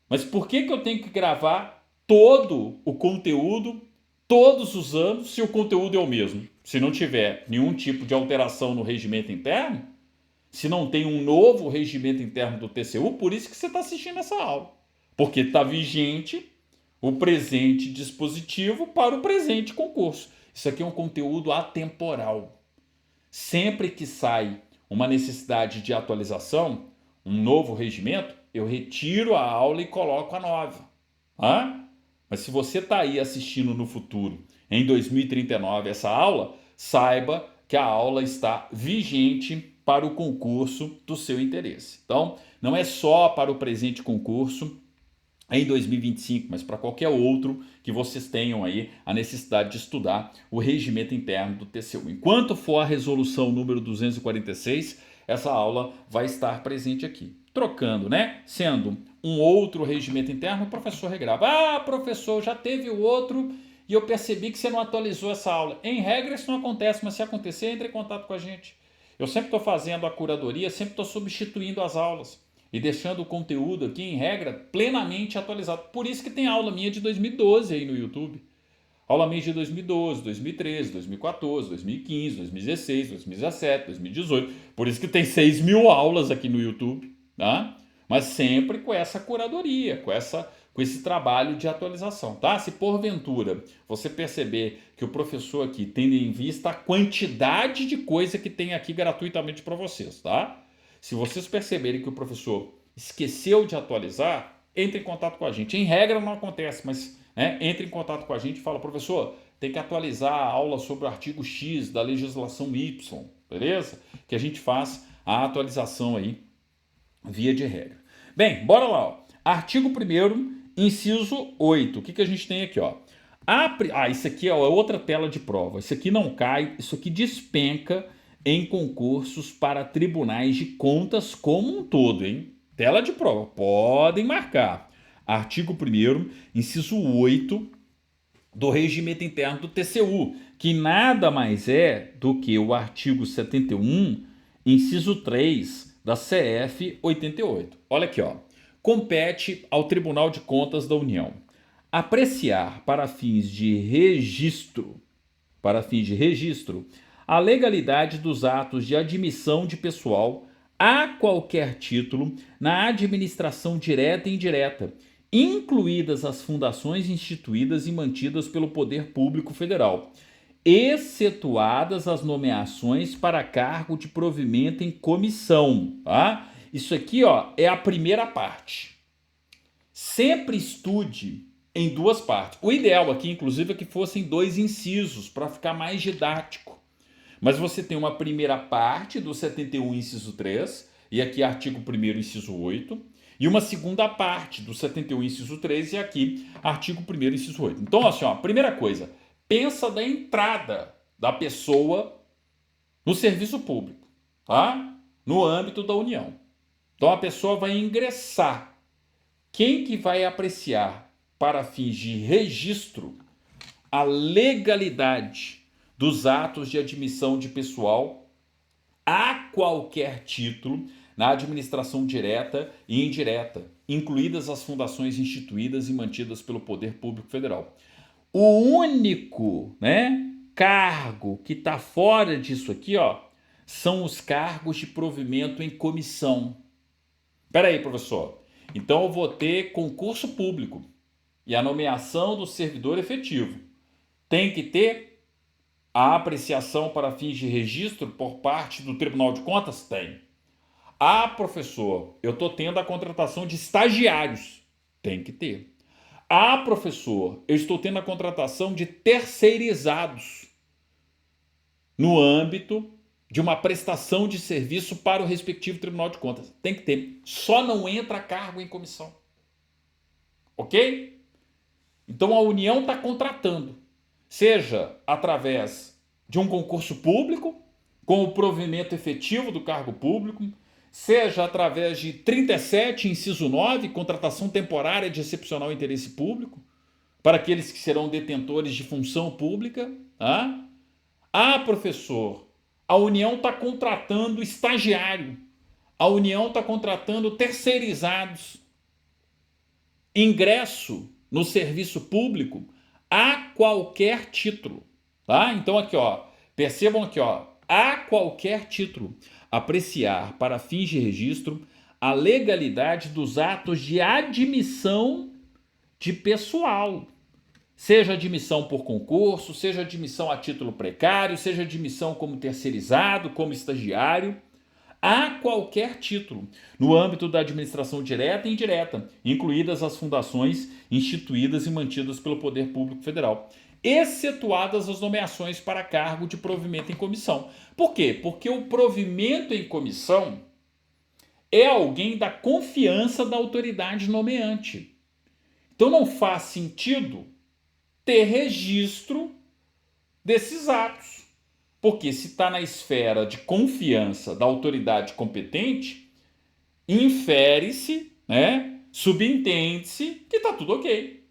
Mas por que eu tenho que gravar todo o conteúdo, todos os anos, se o conteúdo é o mesmo? Se não tiver nenhum tipo de alteração no regimento interno, se não tem um novo regimento interno do TCU, por isso que você está assistindo essa aula. Porque está vigente o presente dispositivo para o presente concurso. Isso aqui é um conteúdo atemporal. Sempre que sai uma necessidade de atualização, um novo regimento, eu retiro a aula e coloco a nova. Mas se você está aí assistindo no futuro, em 2039, essa aula, saiba que a aula está vigente para o concurso do seu interesse. Então, não é só para o presente concurso em 2025, mas para qualquer outro que vocês tenham aí a necessidade de estudar o regimento interno do TCU. Enquanto for a resolução número 246, essa aula vai estar presente aqui. Trocando, né? Sendo um outro regimento interno, o professor regrava. Professor, já teve o outro e eu percebi que você não atualizou essa aula. Em regra, isso não acontece, mas se acontecer, entre em contato com a gente. Eu sempre estou fazendo a curadoria, sempre estou substituindo as aulas e deixando o conteúdo aqui, em regra, plenamente atualizado. Por isso que tem aula minha de 2012 aí no YouTube. Aula minha de 2012, 2013, 2014, 2015, 2016, 2017, 2018. Por isso que tem 6.000 aulas aqui no YouTube, tá? Mas sempre com essa curadoria, com esse trabalho de atualização, tá? Se porventura você perceber que o professor aqui tem em vista a quantidade de coisa que tem aqui gratuitamente para vocês, tá? Se vocês perceberem que o professor esqueceu de atualizar, entre em contato com a gente. Em regra não acontece, mas entre em contato com a gente e fala: professor, tem que atualizar a aula sobre o artigo X da legislação Y, beleza? Que a gente faz a atualização aí, via de regra. Bem, bora lá, ó. Artigo 1º, inciso 8. O que a gente tem aqui, ó? Isso aqui é outra tela de prova. Isso aqui não cai, isso aqui despenca em concursos para tribunais de contas como um todo, hein? Tela de prova, podem marcar. artigo 1º, inciso 8 do regimento interno do TCU, que nada mais é do que o artigo 71, inciso 3 da CF 88. Olha aqui, ó. Compete ao Tribunal de Contas da União apreciar para fins de registro, a legalidade dos atos de admissão de pessoal a qualquer título na administração direta e indireta, incluídas as fundações instituídas e mantidas pelo Poder Público Federal, excetuadas as nomeações para cargo de provimento em comissão, tá? Isso aqui, ó, é a primeira parte. Sempre estude em duas partes. O ideal aqui, inclusive, é que fossem 2 incisos, para ficar mais didático. Mas você tem uma primeira parte do 71, inciso 3, e aqui artigo 1º, inciso 8, e uma segunda parte do 71, inciso 3, e aqui artigo 1º, inciso 8. Então, assim, ó, primeira coisa, pensa da entrada da pessoa no serviço público, tá? No âmbito da União. Então, a pessoa vai ingressar. Quem que vai apreciar para fins de registro a legalidade dos atos de admissão de pessoal a qualquer título na administração direta e indireta, incluídas as fundações instituídas e mantidas pelo Poder Público Federal. O único, cargo que está fora disso aqui, ó, são os cargos de provimento em comissão. Espera aí, professor. Então eu vou ter concurso público e a nomeação do servidor efetivo. Tem que ter a apreciação para fins de registro por parte do Tribunal de Contas? Tem. Ah, professor, eu estou tendo a contratação de estagiários. Tem que ter. Ah, professor, eu estou tendo a contratação de terceirizados no âmbito de uma prestação de serviço para o respectivo Tribunal de Contas. Tem que ter. Só não entra cargo em comissão. Ok? Então a União está contratando, seja através de um concurso público, com o provimento efetivo do cargo público, seja através de 37, inciso 9, contratação temporária de excepcional interesse público, para aqueles que serão detentores de função pública. Tá? Ah, professor, a União está contratando estagiário, a União está contratando terceirizados, ingresso no serviço público a qualquer título, tá? Então aqui, ó, percebam aqui, ó, a qualquer título, apreciar para fins de registro a legalidade dos atos de admissão de pessoal, seja admissão por concurso, seja admissão a título precário, seja admissão como terceirizado, como estagiário, a qualquer título, no âmbito da administração direta e indireta, incluídas as fundações instituídas e mantidas pelo Poder Público Federal, excetuadas as nomeações para cargo de provimento em comissão. Por quê? Porque o provimento em comissão é alguém da confiança da autoridade nomeante. Então não faz sentido ter registro desses atos. Porque se está na esfera de confiança da autoridade competente, infere-se, subentende-se que está tudo ok.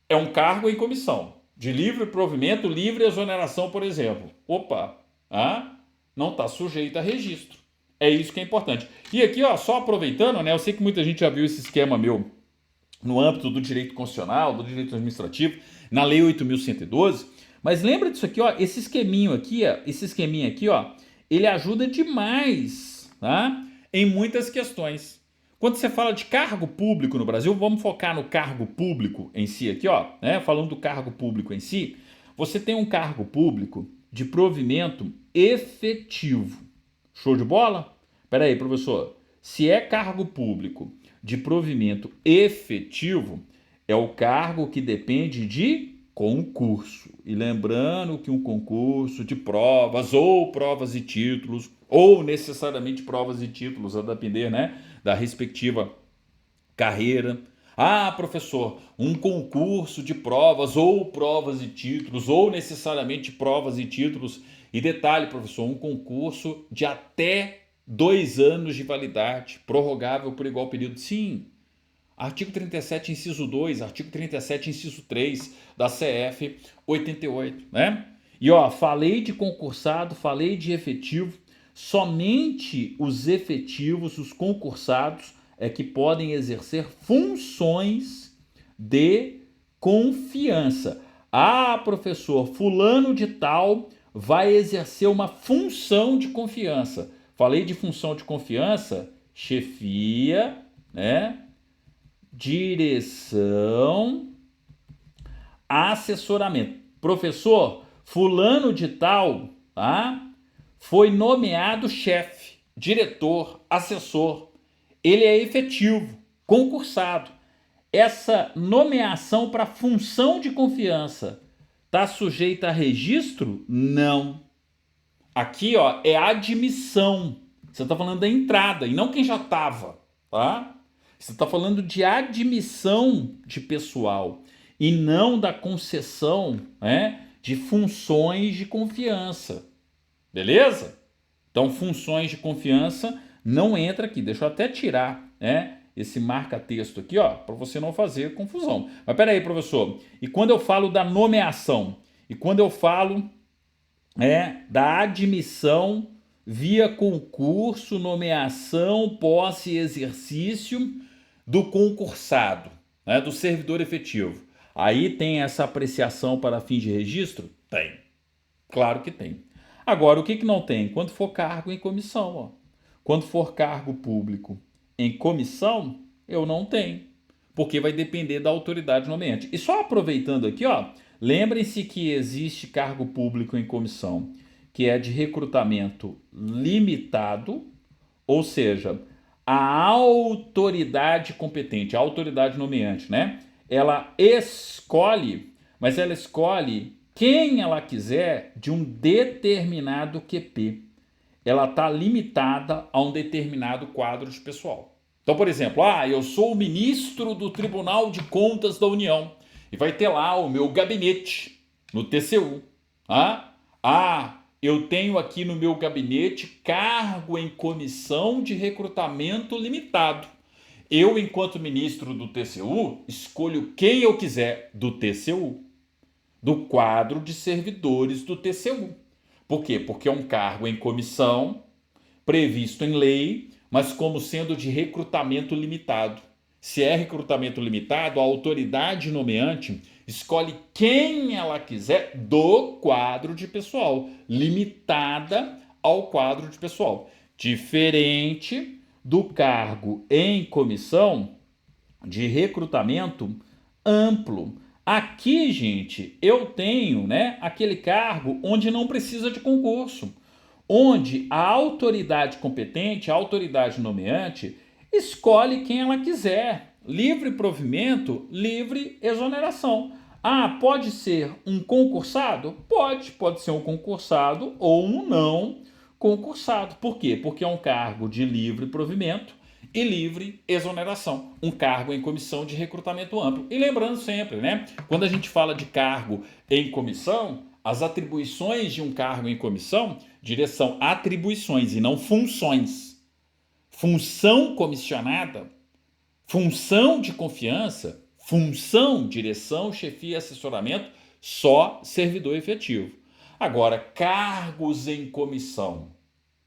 É um cargo em comissão, de livre provimento, livre exoneração, por exemplo. Opa, não está sujeito a registro. É isso que é importante. E aqui, ó, só aproveitando, eu sei que muita gente já viu esse esquema meu no âmbito do direito constitucional, do direito administrativo, na Lei 8.112, mas lembra disso aqui, ó, esse esqueminha aqui, ó, ele ajuda demais, tá? Em muitas questões. Quando você fala de cargo público no Brasil, vamos focar no cargo público em si aqui, ó, falando do cargo público em si, você tem um cargo público de provimento efetivo. Show de bola? Pera aí, professor. Se é cargo público de provimento efetivo, é o cargo que depende de concurso. E lembrando que um concurso de provas ou provas e títulos, ou necessariamente provas e títulos, a depender, da respectiva carreira. Ah, professor, um concurso de provas ou provas e títulos, ou necessariamente provas e títulos. E detalhe, professor, um concurso de até 2 anos de validade, prorrogável por igual período. Sim. artigo 37, inciso 2, artigo 37, inciso 3 da CF 88, né? E ó, falei de concursado, falei de efetivo, somente os efetivos, os concursados, é que podem exercer funções de confiança. Ah, professor, fulano de tal vai exercer uma função de confiança. Falei de função de confiança, chefia, né? Direção, assessoramento. Professor, fulano de tal, tá? Foi nomeado chefe, diretor, assessor. Ele é efetivo, concursado. Essa nomeação para função de confiança está sujeita a registro? Não. Aqui, ó, é admissão. Você está falando da entrada e não quem já estava, tá? Você está falando de admissão de pessoal e não da concessão, né, de funções de confiança. Beleza? Então, funções de confiança não entra aqui. Deixa eu até tirar, né, esse marca-texto aqui, ó, para você não fazer confusão. Mas peraí, professor. E quando eu falo da nomeação? E quando eu falo da admissão via concurso, nomeação, posse e exercício do concursado, né, do servidor efetivo? Aí tem essa apreciação para fins de registro? Tem. Claro que tem. Agora, o que não tem? Quando for cargo em comissão, ó. Quando for cargo público em comissão, eu não tenho. Porque vai depender da autoridade nomeante. E só aproveitando aqui, ó, lembrem-se que existe cargo público em comissão, que é de recrutamento limitado, ou seja, a autoridade competente, a autoridade nomeante, né? Ela escolhe, mas ela escolhe quem ela quiser de um determinado QP. Ela está limitada a um determinado quadro de pessoal. Então, por exemplo, eu sou o ministro do Tribunal de Contas da União e vai ter lá o meu gabinete no TCU. Eu tenho aqui no meu gabinete cargo em comissão de recrutamento limitado. Eu, enquanto ministro do TCU, escolho quem eu quiser do TCU, do quadro de servidores do TCU. Por quê? Porque é um cargo em comissão, previsto em lei, mas como sendo de recrutamento limitado. Se é recrutamento limitado, a autoridade nomeante escolhe quem ela quiser do quadro de pessoal, limitada ao quadro de pessoal. Diferente do cargo em comissão de recrutamento amplo. Aqui, gente, eu tenho, né, aquele cargo onde não precisa de concurso, onde a autoridade competente, a autoridade nomeante, escolhe quem ela quiser. Livre provimento, livre exoneração. Pode ser um concursado? Pode ser um concursado ou um não concursado. Por quê? Porque é um cargo de livre provimento e livre exoneração, um cargo em comissão de recrutamento amplo. E lembrando sempre, né, quando a gente fala de cargo em comissão, as atribuições de um cargo em comissão, direção, atribuições e não funções. Função comissionada, função de confiança, função, direção, chefia e assessoramento, só servidor efetivo. Agora, cargos em comissão,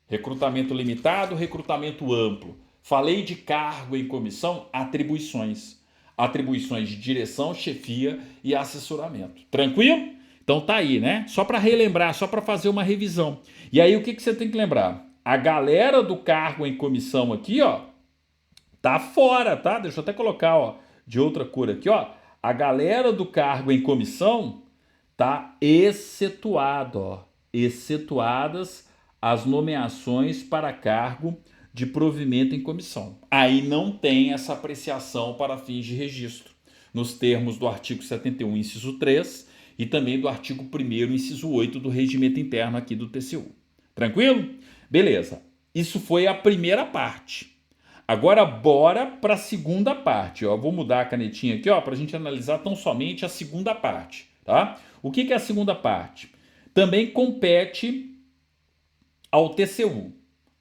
recrutamento limitado, recrutamento amplo. Falei de cargo em comissão, atribuições. Atribuições de direção, chefia e assessoramento. Tranquilo? Então tá aí, né? Só para relembrar, só para fazer uma revisão. E aí o que você tem que lembrar? A galera do cargo em comissão aqui, ó, tá fora, tá? Deixa eu até colocar, ó, de outra cor aqui, ó. A galera do cargo em comissão tá excetuado, ó. Excetuadas as nomeações para cargo de provimento em comissão. Aí não tem essa apreciação para fins de registro, nos termos do artigo 71, inciso 3, e também do artigo 1º, inciso 8 do regimento interno aqui do TCU. Tranquilo? Beleza. Isso foi a primeira parte. Agora bora para a segunda parte. Ó. Vou mudar a canetinha aqui, para a gente analisar tão somente a segunda parte. Tá? O que é a segunda parte? Também compete ao TCU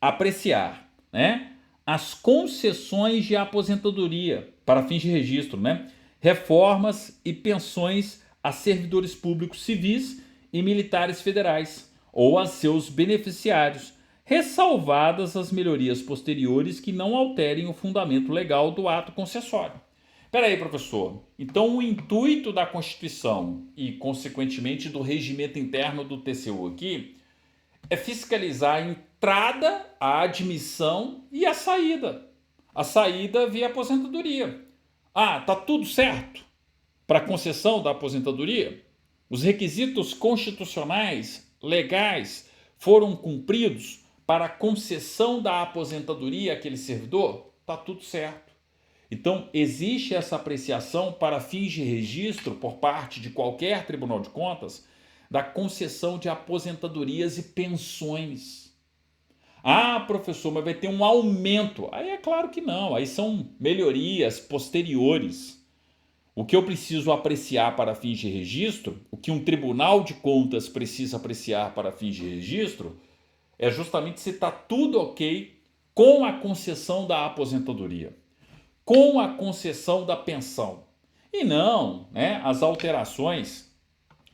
apreciar, né, as concessões de aposentadoria para fins de registro, né? Reformas e pensões a servidores públicos civis e militares federais ou a seus beneficiários, ressalvadas as melhorias posteriores que não alterem o fundamento legal do ato concessório. Espera aí, professor. Então, o intuito da Constituição e, consequentemente, do regimento interno do TCU aqui é fiscalizar a entrada, a admissão e a saída. A saída via aposentadoria. Ah, tá tudo certo para a concessão da aposentadoria? Os requisitos constitucionais, legais, foram cumpridos para a concessão da aposentadoria àquele servidor? Tá tudo certo. Então, existe essa apreciação para fins de registro por parte de qualquer Tribunal de Contas da concessão de aposentadorias e pensões. Ah, professor, mas vai ter um aumento. Aí é claro que não, aí são melhorias posteriores. O que eu preciso apreciar para fins de registro, o que um Tribunal de Contas precisa apreciar para fins de registro, é justamente se está tudo ok com a concessão da aposentadoria, com a concessão da pensão. E não, né, as alterações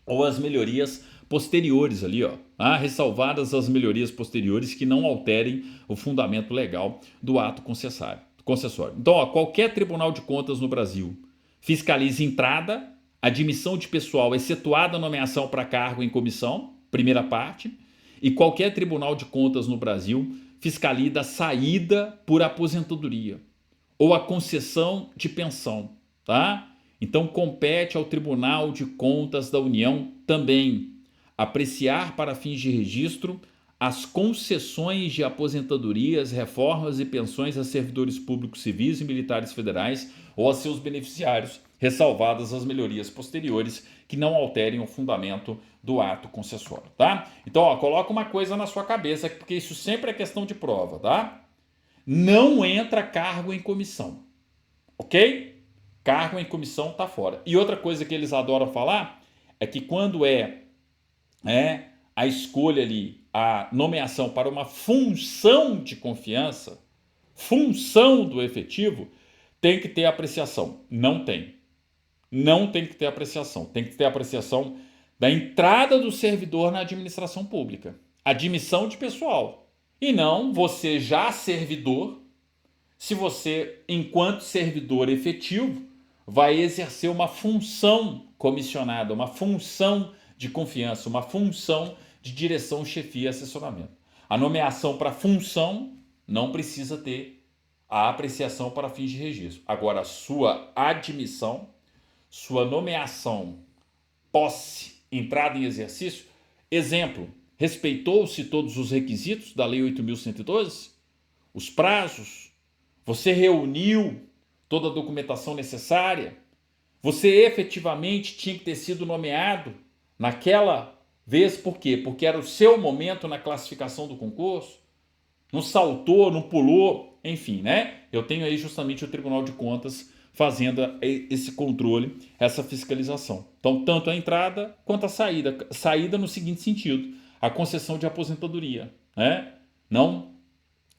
ou as melhorias posteriores ali, ó, ressalvadas as melhorias posteriores que não alterem o fundamento legal do ato concessório. Então, ó, qualquer Tribunal de Contas no Brasil fiscaliza entrada, admissão de pessoal, excetuada a nomeação para cargo em comissão, primeira parte, e qualquer Tribunal de Contas no Brasil fiscaliza a saída por aposentadoria ou a concessão de pensão, tá? Então, compete ao Tribunal de Contas da União também apreciar para fins de registro as concessões de aposentadorias, reformas e pensões a servidores públicos civis e militares federais ou a seus beneficiários, ressalvadas as melhorias posteriores que não alterem o fundamento do ato concessório, tá? Então, ó, coloca uma coisa na sua cabeça, porque isso sempre é questão de prova, tá? Não entra cargo em comissão, ok? Cargo em comissão está fora. E outra coisa que eles adoram falar é que quando é a escolha ali, a nomeação para uma função de confiança, função do efetivo, tem que ter apreciação. Não tem. Não tem que ter apreciação. Tem que ter apreciação da entrada do servidor na administração pública. Admissão de pessoal. E não você já servidor, se você, enquanto servidor efetivo, vai exercer uma função comissionada, uma função de confiança, uma função de direção, chefia e assessoramento. A nomeação para função não precisa ter a apreciação para fins de registro. Agora, sua admissão, sua nomeação, posse, entrada em exercício, exemplo, respeitou-se todos os requisitos da Lei 8.112? Os prazos? Você reuniu toda a documentação necessária? Você efetivamente tinha que ter sido nomeado naquela vez, por quê? Porque era o seu momento na classificação do concurso? Não saltou, não pulou, enfim, né? Eu tenho aí justamente o Tribunal de Contas fazendo esse controle, essa fiscalização. Então, tanto a entrada quanto a saída. Saída no seguinte sentido, a concessão de aposentadoria, né? Não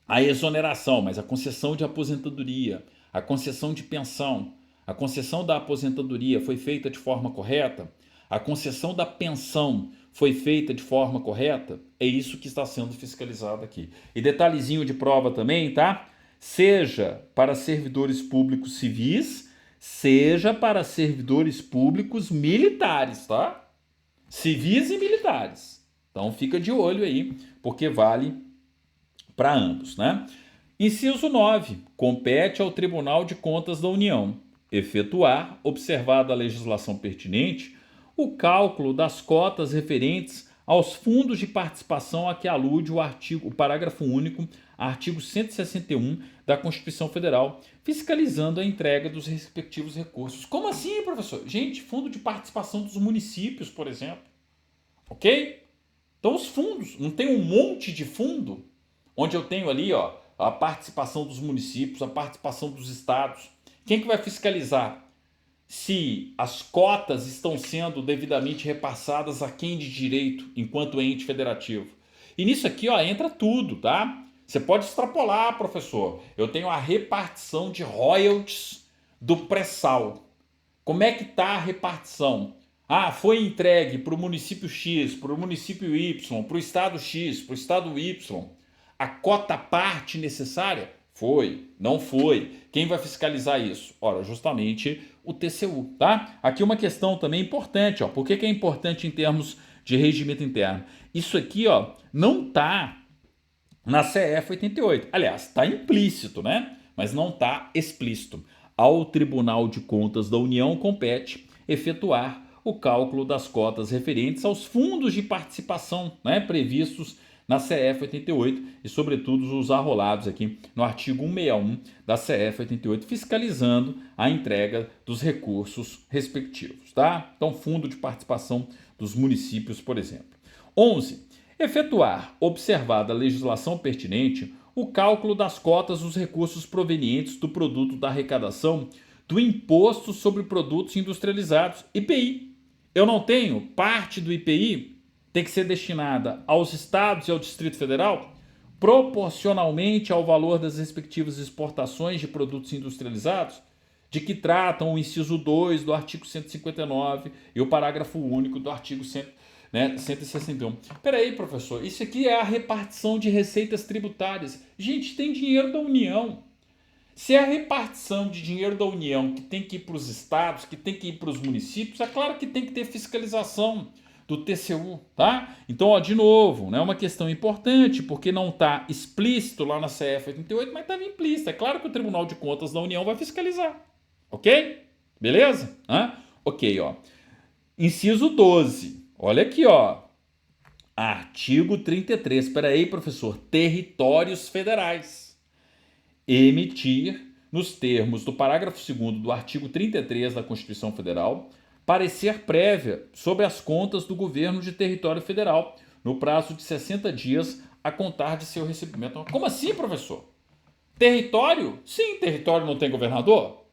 a exoneração, mas a concessão de aposentadoria, a concessão de pensão, a concessão da aposentadoria foi feita de forma correta, a concessão da pensão foi feita de forma correta, é isso que está sendo fiscalizado aqui. E detalhezinho de prova também, tá? Seja para servidores públicos civis, seja para servidores públicos militares, tá? Civis e militares. Então fica de olho aí, porque vale para ambos, né? Inciso 9. Compete ao Tribunal de Contas da União efetuar, observada a legislação pertinente, o cálculo das cotas referentes aos fundos de participação a que alude o parágrafo único, artigo 161 da Constituição Federal, fiscalizando a entrega dos respectivos recursos. Como assim, professor? Gente, fundo de participação dos municípios, por exemplo. Ok? Então os fundos, não tem um monte de fundo, onde eu tenho ali, ó, a participação dos municípios, a participação dos estados. Quem que vai fiscalizar se as cotas estão sendo devidamente repassadas a quem de direito enquanto ente federativo? E nisso aqui, ó, entra tudo, tá? Você pode extrapolar, professor. Eu tenho a repartição de royalties do pré-sal. Como é que está a repartição? Ah, foi entregue para o município X, para o município Y, para o estado X, para o estado Y. A cota parte necessária? Foi, não foi. Quem vai fiscalizar isso? Ora, justamente o TCU, tá? Aqui uma questão também importante, ó. Por que é importante em termos de regimento interno? Isso aqui, ó, não está na CF 88. Aliás, está implícito, né? Mas não está explícito. Ao Tribunal de Contas da União compete efetuar o cálculo das cotas referentes aos fundos de participação, né, previstos na CF 88 e, sobretudo, os arrolados aqui no artigo 161 da CF 88, fiscalizando a entrega dos recursos respectivos, tá? Então, fundo de participação dos municípios, por exemplo. 11. Efetuar, observada a legislação pertinente, o cálculo das cotas dos recursos provenientes do produto da arrecadação do Imposto sobre Produtos Industrializados, IPI. Eu não tenho parte do IPI tem que ser destinada aos estados e ao Distrito Federal proporcionalmente ao valor das respectivas exportações de produtos industrializados, de que tratam o inciso 2 do artigo 159 e o parágrafo único do artigo 161. Peraí, professor, isso aqui é a repartição de receitas tributárias. Gente, tem dinheiro da União. Se é a repartição de dinheiro da União que tem que ir para os estados, que tem que ir para os municípios, é claro que tem que ter fiscalização do TCU, tá? Então, ó, de novo, é uma questão importante, porque não está explícito lá na CF 88, mas estava implícito. É claro que o Tribunal de Contas da União vai fiscalizar, ok? Beleza? Ok, ó. Inciso 12. Olha aqui, ó. Artigo 33. Espera aí, professor. Territórios federais. Emitir, nos termos do parágrafo 2º do artigo 33 da Constituição Federal, parecer prévia sobre as contas do governo de território federal, no prazo de 60 dias a contar de seu recebimento. Como assim, professor? Território? Sim, território não tem governador?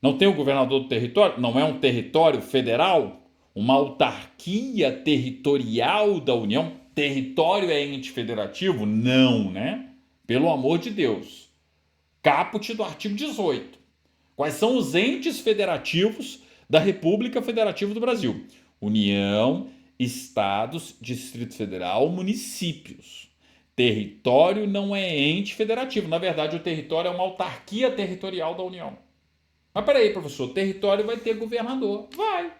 Não tem o governador do território? Não é um território federal? Uma autarquia territorial da União? Território é ente federativo? Não, né? Pelo amor de Deus. Caput do artigo 18. Quais são os entes federativos da República Federativa do Brasil? União, Estados, Distrito Federal, municípios. Território não é ente federativo. Na verdade, o território é uma autarquia territorial da União. Mas peraí, professor, território vai ter governador? Vai.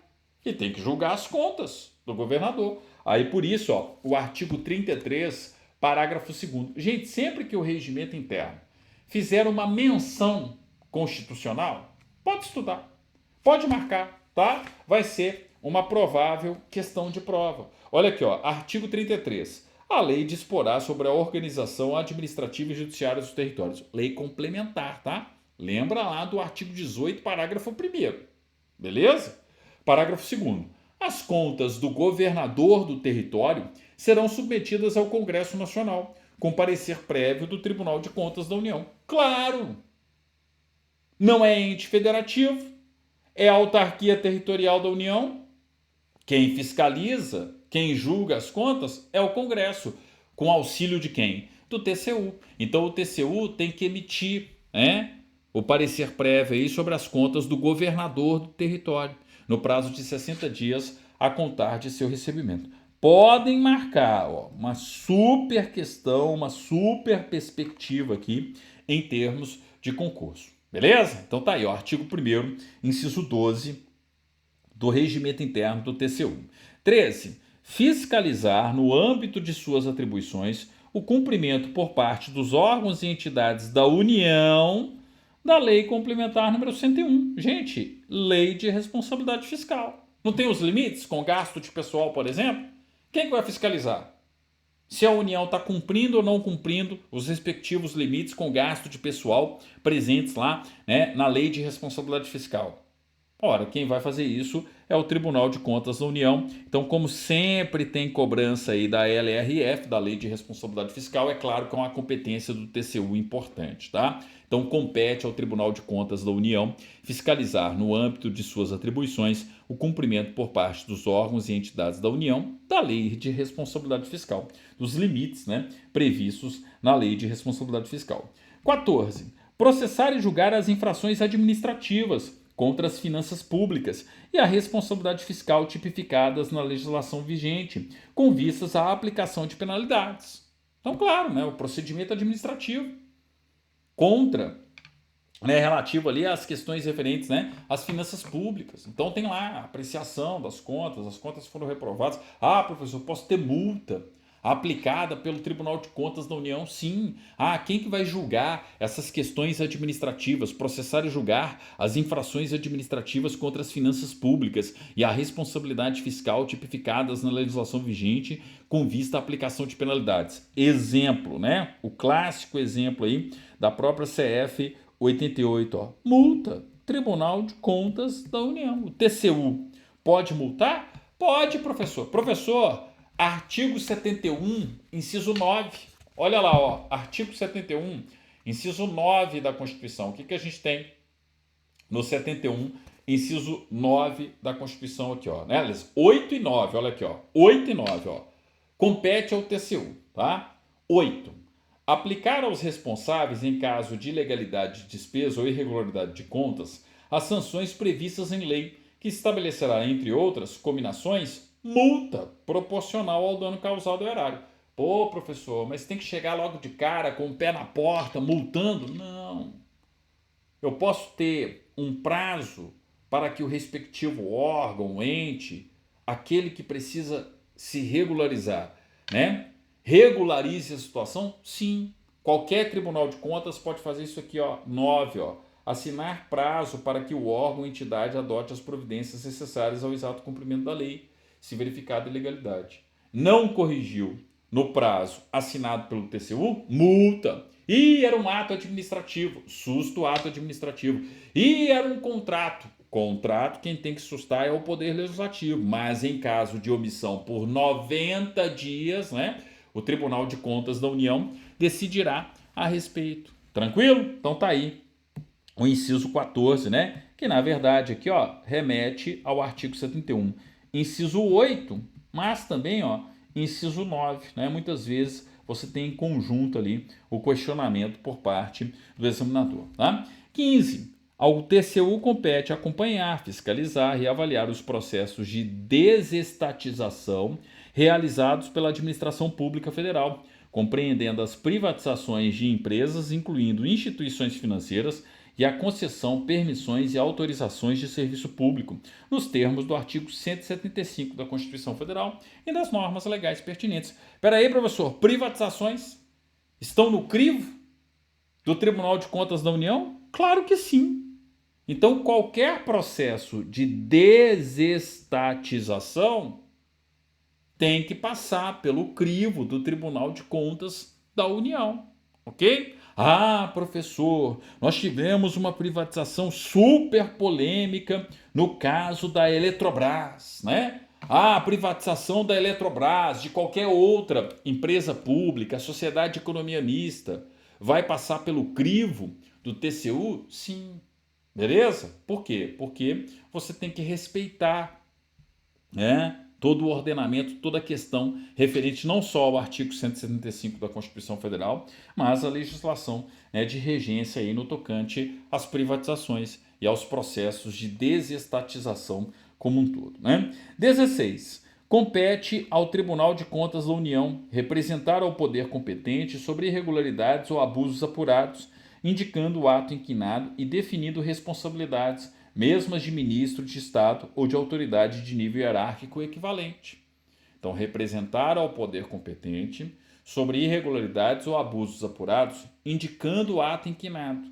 E tem que julgar as contas do governador. Aí por isso, ó, o artigo 33, parágrafo 2º. Gente, sempre que o regimento interno fizer uma menção constitucional, pode estudar, pode marcar, tá? Vai ser uma provável questão de prova. Olha aqui, ó, artigo 33. A lei disporá sobre a organização administrativa e judiciária dos territórios. Lei complementar, tá? Lembra lá do artigo 18, parágrafo 1º. Beleza? Parágrafo 2º. As contas do governador do território serão submetidas ao Congresso Nacional, com parecer prévio do Tribunal de Contas da União. Claro! Não é ente federativo, é a autarquia territorial da União. Quem fiscaliza, quem julga as contas é o Congresso, com auxílio de quem? Do TCU. Então o TCU tem que emitir, o parecer prévio aí sobre as contas do governador do território, no prazo de 60 dias a contar de seu recebimento. Podem marcar, ó, uma super questão, uma super perspectiva aqui em termos de concurso. Beleza? Então tá aí, ó, artigo 1º, inciso 12 do regimento interno do TCU. 13. Fiscalizar, no âmbito de suas atribuições, o cumprimento por parte dos órgãos e entidades da União da Lei Complementar número 101. Gente, Lei de Responsabilidade Fiscal. Não tem os limites com gasto de pessoal, por exemplo? Quem que vai fiscalizar? Se a União está cumprindo ou não cumprindo os respectivos limites com gasto de pessoal presentes lá, na Lei de Responsabilidade Fiscal. Ora, quem vai fazer isso é o Tribunal de Contas da União. Então, como sempre tem cobrança aí da LRF, da Lei de Responsabilidade Fiscal, é claro que é uma competência do TCU importante, tá? Então, compete ao Tribunal de Contas da União fiscalizar, no âmbito de suas atribuições, o cumprimento por parte dos órgãos e entidades da União da Lei de Responsabilidade Fiscal, dos limites, previstos na Lei de Responsabilidade Fiscal. 14. processar e julgar as infrações administrativas contra as finanças públicas e a responsabilidade fiscal tipificadas na legislação vigente, com vistas à aplicação de penalidades. Então, claro, né, o procedimento administrativo contra, né, relativo ali às questões referentes, né, às finanças públicas. Então tem lá a apreciação das contas, as contas foram reprovadas. Ah, professor, posso ter multa aplicada pelo Tribunal de Contas da União? Sim. Ah, quem que vai julgar essas questões administrativas, processar e julgar as infrações administrativas contra as finanças públicas e a responsabilidade fiscal tipificadas na legislação vigente com vista à aplicação de penalidades? Exemplo, né? O clássico exemplo aí da própria CF 88, ó. Multa. Tribunal de Contas da União. O TCU pode multar? Pode, professor. Professor, artigo 71, inciso 9. Olha lá, ó, artigo 71, inciso 9 da Constituição. O que a gente tem no 71, inciso 9 da Constituição aqui, ó, né? 8 e 9, olha aqui, ó. 8 e 9, ó. Compete ao TCU, tá? 8. Aplicar aos responsáveis, em caso de ilegalidade de despesa ou irregularidade de contas, as sanções previstas em lei, que estabelecerá, entre outras combinações, multa proporcional ao dano causado ao erário. Pô, professor, mas tem que chegar logo de cara com o pé na porta, multando? Não. Eu posso ter um prazo para que o respectivo órgão, ente, aquele que precisa se regularizar, né? Regularize a situação? Sim. Qualquer Tribunal de Contas pode fazer isso aqui, ó, 9, ó. Assinar prazo para que o órgão ou entidade adote as providências necessárias ao exato cumprimento da lei, se verificada ilegalidade. Não corrigiu no prazo assinado pelo TCU? Multa. E era um ato administrativo, susto ato administrativo. E era um contrato. Contrato, quem tem que sustar é o Poder Legislativo, mas em caso de omissão por 90 dias, né, o Tribunal de Contas da União decidirá a respeito. Tranquilo? Então tá aí o inciso 14, né, que na verdade aqui, ó, remete ao artigo 71. Inciso 8, mas também, ó, inciso 9, né? Muitas vezes você tem em conjunto ali o questionamento por parte do examinador, tá? 15. Ao TCU compete acompanhar, fiscalizar e avaliar os processos de desestatização realizados pela administração pública federal, compreendendo as privatizações de empresas, incluindo instituições financeiras, e a concessão, permissões e autorizações de serviço público, nos termos do artigo 175 da Constituição Federal e das normas legais pertinentes. Espera aí, professor, privatizações estão no crivo do Tribunal de Contas da União? Claro que sim. Então, qualquer processo de desestatização tem que passar pelo crivo do Tribunal de Contas da União, ok? Ah, professor, nós tivemos uma privatização super polêmica no caso da Eletrobras, né? Ah, a privatização da Eletrobras, de qualquer outra empresa pública, sociedade de economia mista, vai passar pelo crivo do TCU? Sim. Beleza? Por quê? Porque você tem que respeitar, né, todo o ordenamento, toda a questão referente não só ao artigo 175 da Constituição Federal, mas à legislação, né, de regência aí no tocante às privatizações e aos processos de desestatização como um todo, né? 16. Compete ao Tribunal de Contas da União representar ao poder competente sobre irregularidades ou abusos apurados, indicando o ato inquinado e definindo responsabilidades, mesmas de ministro de Estado ou de autoridade de nível hierárquico equivalente. Então, representar ao poder competente sobre irregularidades ou abusos apurados, indicando o ato inquinado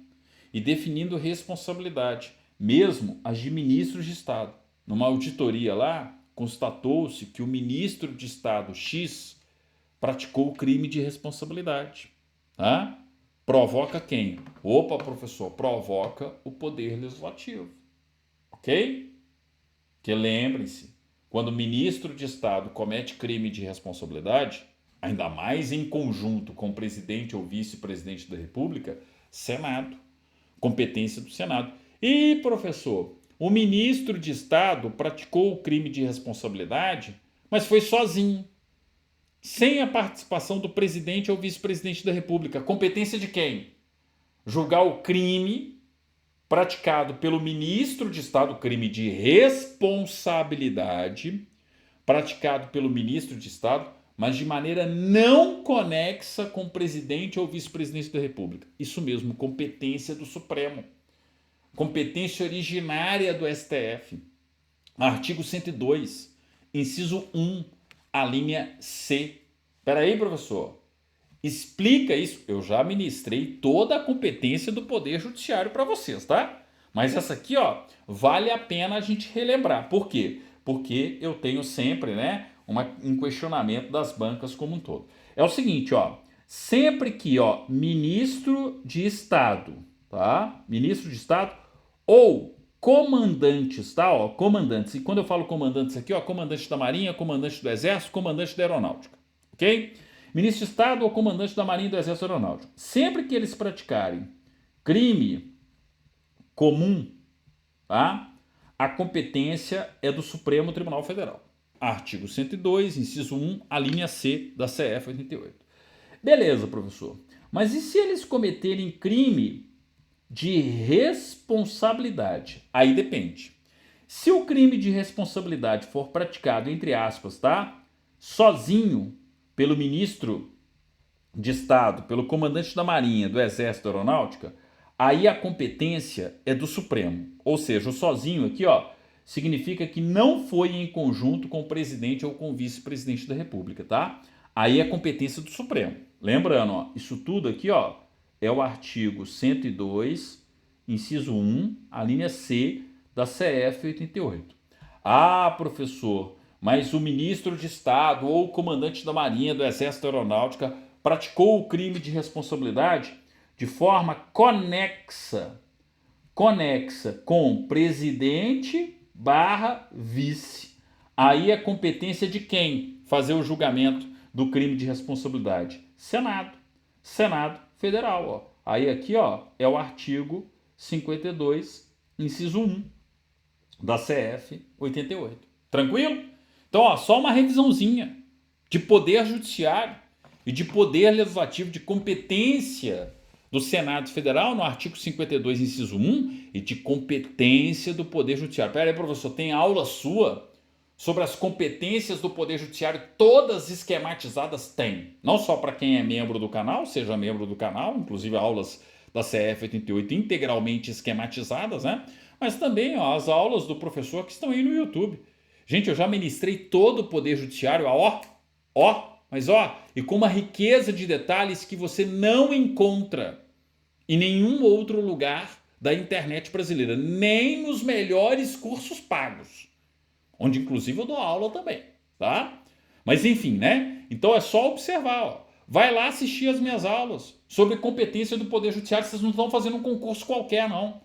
e definindo responsabilidade, mesmo as de ministros de Estado. Numa auditoria lá, constatou-se que o ministro de Estado X praticou o crime de responsabilidade. Tá? Provoca quem? Opa, professor, provoca o Poder Legislativo. Ok? Que lembrem-se, quando o ministro de Estado comete crime de responsabilidade, ainda mais em conjunto com o presidente ou vice-presidente da República, Senado. Competência do Senado. E, professor, o ministro de Estado praticou o crime de responsabilidade, mas foi sozinho, sem a participação do presidente ou vice-presidente da República. Competência de quem? julgar o crime praticado pelo ministro de Estado, crime de responsabilidade, praticado pelo ministro de Estado, mas de maneira não conexa com o presidente ou vice-presidente da República. Isso mesmo, competência do Supremo. Competência originária do STF. Artigo 102, inciso 1, a linha C. Espera aí, professor. Explica isso. Eu já ministrei toda a competência do Poder Judiciário para vocês, tá? Mas essa aqui, ó, vale a pena a gente relembrar. Por quê? Porque eu tenho sempre, né, um questionamento das bancas como um todo. É o seguinte, ó, sempre que, ó, ministro de Estado, tá? Ministro de Estado ou comandantes, tá? Ó, comandantes. E quando eu falo comandantes aqui, ó, comandante da Marinha, comandante do Exército, comandante da Aeronáutica, ok? Ministro de Estado ou comandante da Marinha e do Exército Aeronáutico. Sempre que eles praticarem crime comum, tá? A competência é do Supremo Tribunal Federal. Artigo 102, inciso 1, a linha C da CF 88. Beleza, professor. Mas e se eles cometerem crime de responsabilidade? Aí depende. Se o crime de responsabilidade for praticado, entre aspas, tá? Sozinho, pelo ministro de Estado, pelo comandante da Marinha, do Exército, da Aeronáutica, aí a competência é do Supremo. Ou seja, o sozinho aqui, ó, significa que não foi em conjunto com o presidente ou com o vice-presidente da República, tá? Aí é competência do Supremo. Lembrando, ó, isso tudo aqui, ó, é o artigo 102, inciso 1, a linha C da CF 88. Ah, professor, mas o ministro de Estado ou o comandante da Marinha, do Exército, da Aeronáutica praticou o crime de responsabilidade de forma conexa com presidente barra vice. Aí é competência de quem fazer o julgamento do crime de responsabilidade? Senado Federal, ó. Aí aqui, ó, é o artigo 52, inciso 1 da CF 88. Tranquilo? Então, ó, só uma revisãozinha de poder judiciário e de poder legislativo, de competência do Senado Federal, no artigo 52, inciso 1, e de competência do Poder Judiciário. Pera aí, professor, tem aula sua sobre as competências do Poder Judiciário, todas esquematizadas? Tem. Não só para quem é membro do canal, seja membro do canal, inclusive aulas da CF 88 integralmente esquematizadas, né? Mas também, ó, as aulas do professor que estão aí no YouTube. Gente, eu já ministrei todo o Poder Judiciário, mas e com uma riqueza de detalhes que você não encontra em nenhum outro lugar da internet brasileira, nem nos melhores cursos pagos, onde inclusive eu dou aula também, tá? Mas enfim, né? Então é só observar, ó. Vai lá assistir as minhas aulas sobre competência do Poder Judiciário, vocês não estão fazendo um concurso qualquer, não.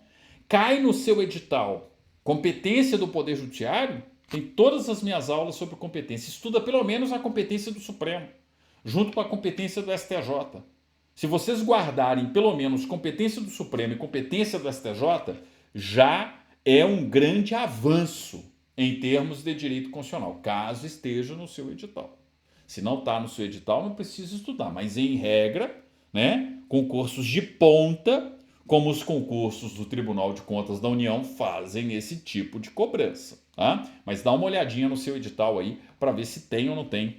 Cai no seu edital competência do Poder Judiciário, tem todas as minhas aulas sobre competência. Estuda pelo menos a competência do Supremo, junto com a competência do STJ. Se vocês guardarem pelo menos competência do Supremo e competência do STJ, já é um grande avanço em termos de direito constitucional, caso esteja no seu edital. Se não está no seu edital, não precisa estudar, mas em regra, né, concursos de ponta, como os concursos do Tribunal de Contas da União, fazem esse tipo de cobrança, tá? Mas dá uma olhadinha no seu edital aí para ver se tem ou não tem,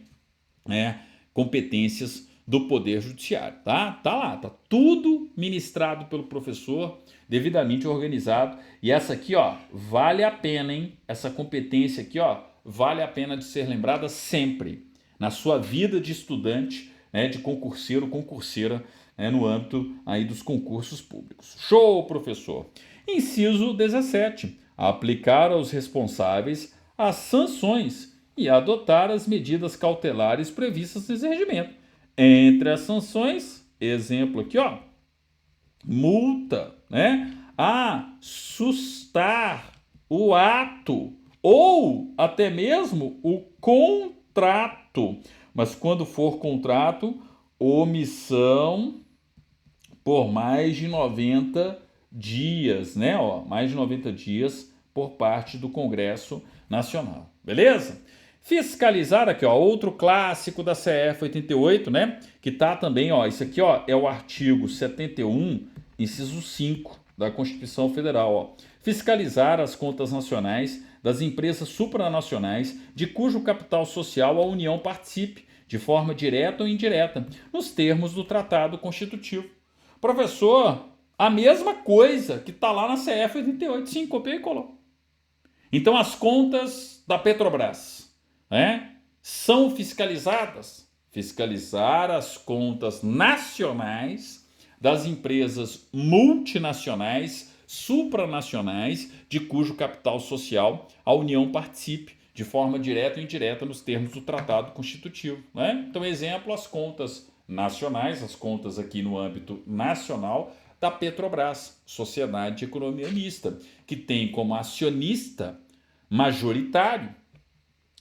né, competências do Poder Judiciário, tá? Tá lá, tá tudo ministrado pelo professor, devidamente organizado. E essa aqui, ó, vale a pena, hein? Essa competência aqui, ó, vale a pena de ser lembrada sempre na sua vida de estudante, né, de concurseiro, concurseira, né, no âmbito aí dos concursos públicos. Show, professor! Inciso 17. Aplicar aos responsáveis as sanções e adotar as medidas cautelares previstas nesse regimento. Entre as sanções, exemplo aqui, ó, multa, né? Sustar o ato ou até mesmo o contrato. Mas quando for contrato, omissão por mais de 90 dias, né? Ó, mais de 90 dias por parte do Congresso Nacional. Beleza? Fiscalizar aqui, ó, outro clássico da CF 88, né? Que tá também, ó, isso aqui, ó, é o artigo 71, inciso 5 da Constituição Federal. Ó. Fiscalizar as contas nacionais das empresas supranacionais de cujo capital social a União participe, de forma direta ou indireta, nos termos do Tratado Constitutivo. Professor, a mesma coisa que está lá na CF 88, sim, copiei e colou. Então as contas da Petrobras, né, são fiscalizadas? Fiscalizar as contas nacionais das empresas multinacionais, supranacionais, de cujo capital social a União participe, de forma direta ou indireta, nos termos do Tratado Constitutivo. Né? Então, exemplo, as contas nacionais, as contas aqui no âmbito nacional da Petrobras, Sociedade de Economia Mista, que tem como acionista majoritário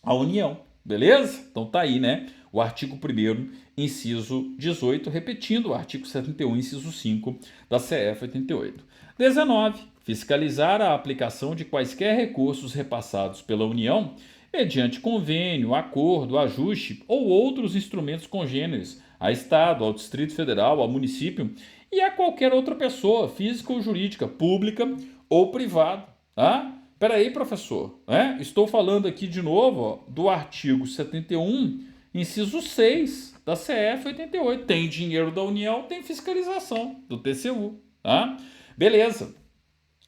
a União. Beleza? Então tá aí, né? O artigo 1º, inciso 18, repetindo o artigo 71, inciso 5 da CF 88. 19. Fiscalizar a aplicação de quaisquer recursos repassados pela União mediante convênio, acordo, ajuste ou outros instrumentos congêneres a Estado, ao Distrito Federal, ao município e a qualquer outra pessoa, física ou jurídica, pública ou privada. Tá? Peraí, professor, estou falando aqui de novo do artigo 71, inciso 6 da CF 88. Tem dinheiro da União, tem fiscalização do TCU. Tá? Beleza.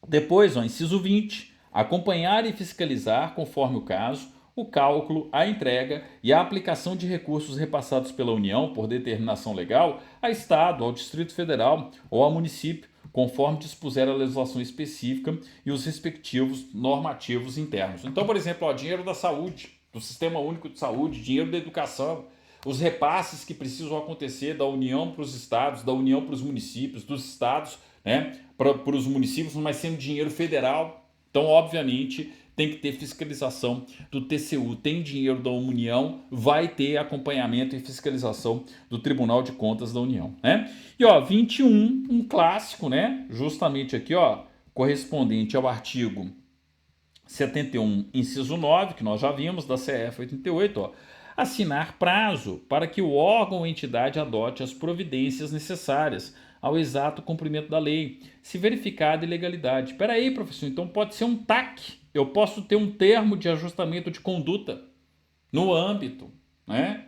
Depois, inciso 20, acompanhar e fiscalizar, conforme o caso, o cálculo, a entrega e a aplicação de recursos repassados pela União por determinação legal a Estado, ao Distrito Federal ou ao município, conforme dispuser a legislação específica e os respectivos normativos internos. Então, por exemplo, dinheiro da saúde, do Sistema Único de Saúde, dinheiro da educação, os repasses que precisam acontecer da União para os estados, da União para os municípios, dos estados, para os municípios, mas sendo dinheiro federal. Então, obviamente, tem que ter fiscalização do TCU. Tem dinheiro da União, vai ter acompanhamento e fiscalização do Tribunal de Contas da União. Né? E 21, um clássico, né? Justamente aqui, correspondente ao artigo 71, inciso 9, que nós já vimos, da CF 88, assinar prazo para que o órgão ou entidade adote as providências necessárias ao exato cumprimento da lei, se verificada ilegalidade. Espera aí, professor, então pode ser um TAC. Eu posso ter um termo de ajustamento de conduta no âmbito,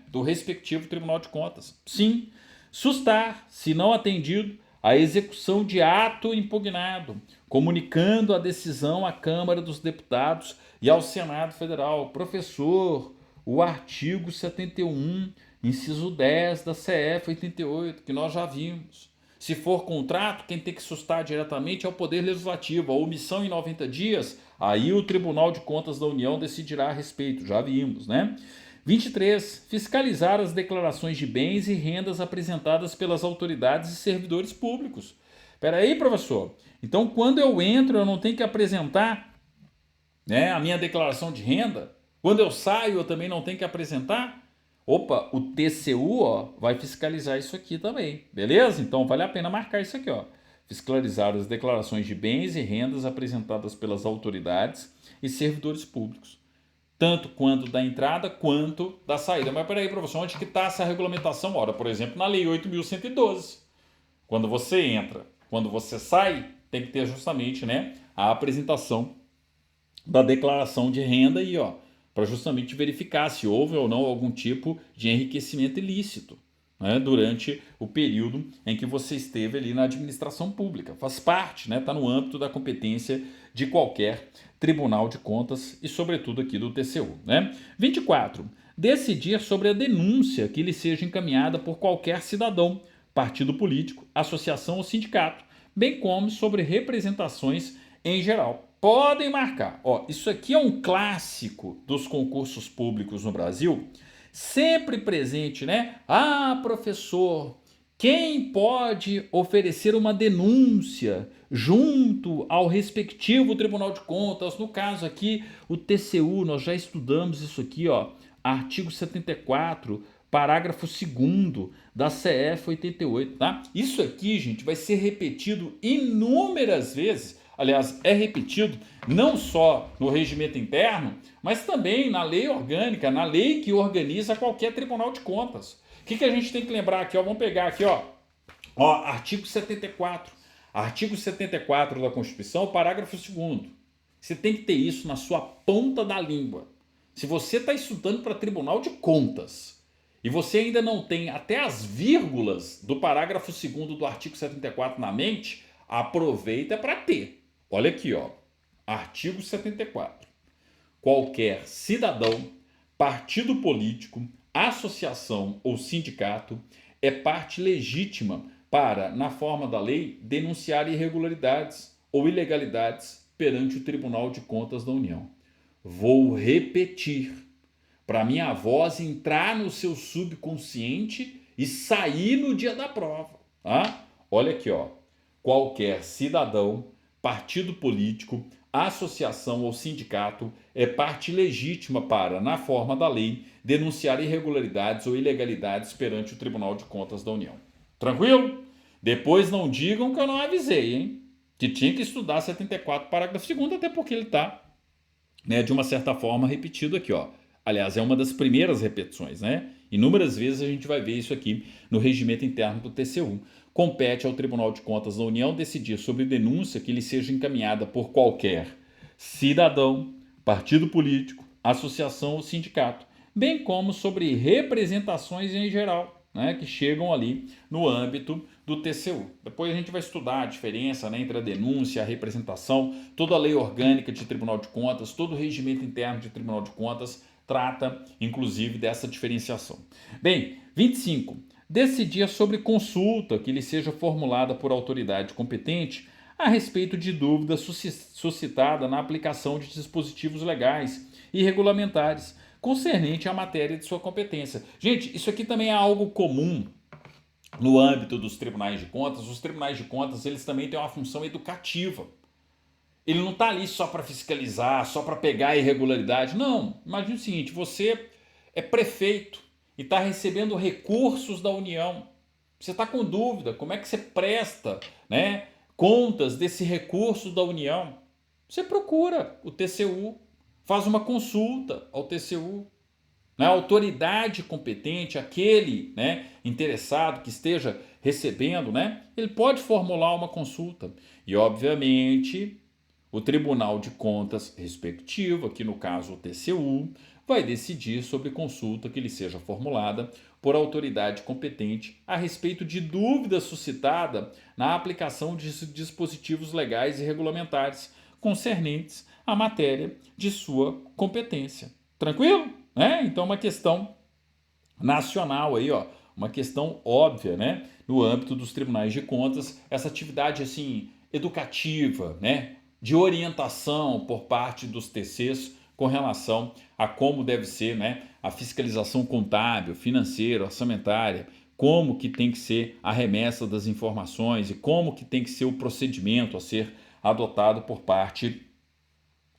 do respectivo Tribunal de Contas. Sim, sustar, se não atendido, a execução de ato impugnado, comunicando a decisão à Câmara dos Deputados e ao Senado Federal. Professor, o artigo 71, inciso 10 da CF 88, que nós já vimos. Se for contrato, quem tem que sustar diretamente é o Poder Legislativo. A omissão em 90 dias, aí o Tribunal de Contas da União decidirá a respeito, já vimos, né? 23. Fiscalizar as declarações de bens e rendas apresentadas pelas autoridades e servidores públicos. Espera aí, professor. Então, quando eu entro, eu não tenho que apresentar a minha declaração de renda? Quando eu saio, eu também não tenho que apresentar? Opa, o TCU vai fiscalizar isso aqui também, beleza? Então vale a pena marcar isso aqui. Fiscalizar as declarações de bens e rendas apresentadas pelas autoridades e servidores públicos, tanto quanto da entrada quanto da saída. Mas peraí, professor, onde que está essa regulamentação? Ora, por exemplo, na Lei 8.112. Quando você entra, quando você sai, tem que ter justamente a apresentação da declaração de renda aí, para justamente verificar se houve ou não algum tipo de enriquecimento ilícito durante o período em que você esteve ali na administração pública. Faz parte, está no âmbito da competência de qualquer Tribunal de Contas e, sobretudo, aqui do TCU. 24. Decidir sobre a denúncia que lhe seja encaminhada por qualquer cidadão, partido político, associação ou sindicato, bem como sobre representações em geral. Podem marcar. Isso aqui é um clássico dos concursos públicos no Brasil, sempre presente, professor, quem pode oferecer uma denúncia junto ao respectivo Tribunal de Contas? No caso aqui, o TCU, nós já estudamos isso aqui, artigo 74, parágrafo 2º da CF 88, tá? Isso aqui, gente, vai ser repetido inúmeras vezes. Aliás, é repetido não só no regimento interno, mas também na lei orgânica, na lei que organiza qualquer Tribunal de Contas. O que a gente tem que lembrar aqui? Vamos pegar aqui, artigo 74. Artigo 74 da Constituição, parágrafo 2º. Você tem que ter isso na sua ponta da língua. Se você está estudando para Tribunal de Contas e você ainda não tem até as vírgulas do parágrafo 2º do artigo 74 na mente, aproveita para ter. Olha aqui, ó. Artigo 74. Qualquer cidadão, partido político, associação ou sindicato é parte legítima para, na forma da lei, denunciar irregularidades ou ilegalidades perante o Tribunal de Contas da União. Vou repetir, para minha voz entrar no seu subconsciente e sair no dia da prova. Tá? Olha aqui, ó. Qualquer cidadão, partido político, associação ou sindicato é parte legítima para, na forma da lei, denunciar irregularidades ou ilegalidades perante o Tribunal de Contas da União. Tranquilo? Depois não digam que eu não avisei, hein? Que tinha que estudar 74, parágrafo 2º, até porque ele está, né, de uma certa forma repetido aqui, ó. Aliás, é uma das primeiras repetições, né? Inúmeras vezes a gente vai ver isso aqui no regimento interno do TCU. Compete ao Tribunal de Contas da União decidir sobre denúncia que lhe seja encaminhada por qualquer cidadão, partido político, associação ou sindicato, bem como sobre representações em geral, né, que chegam ali no âmbito do TCU. Depois a gente vai estudar a diferença, né, entre a denúncia e a representação, toda a lei orgânica de Tribunal de Contas, todo o regimento interno de Tribunal de Contas trata, inclusive, dessa diferenciação. Bem, 25. Decidir sobre consulta que lhe seja formulada por autoridade competente a respeito de dúvida suscitada na aplicação de dispositivos legais e regulamentares concernente à matéria de sua competência. Gente, isso aqui também é algo comum no âmbito dos tribunais de contas. Os tribunais de contas, eles também têm uma função educativa. Ele não está ali só para fiscalizar, só para pegar a irregularidade. Não, imagine o seguinte, você é prefeito e está recebendo recursos da União. Você está com dúvida, como é que você presta, né, contas desse recurso da União? Você procura o TCU, faz uma consulta ao TCU. A autoridade competente, aquele, né, interessado que esteja recebendo, né, ele pode formular uma consulta. E, obviamente, o Tribunal de Contas respectivo, aqui no caso o TCU, vai decidir sobre consulta que lhe seja formulada por autoridade competente a respeito de dúvida suscitada na aplicação de dispositivos legais e regulamentares concernentes à matéria de sua competência. Tranquilo? Então, uma questão nacional aí, ó, uma questão óbvia, né, no âmbito dos tribunais de contas, essa atividade assim educativa, né, de orientação por parte dos TCs com relação a como deve ser, né, a fiscalização contábil, financeira, orçamentária, como que tem que ser a remessa das informações e como que tem que ser o procedimento a ser adotado por parte,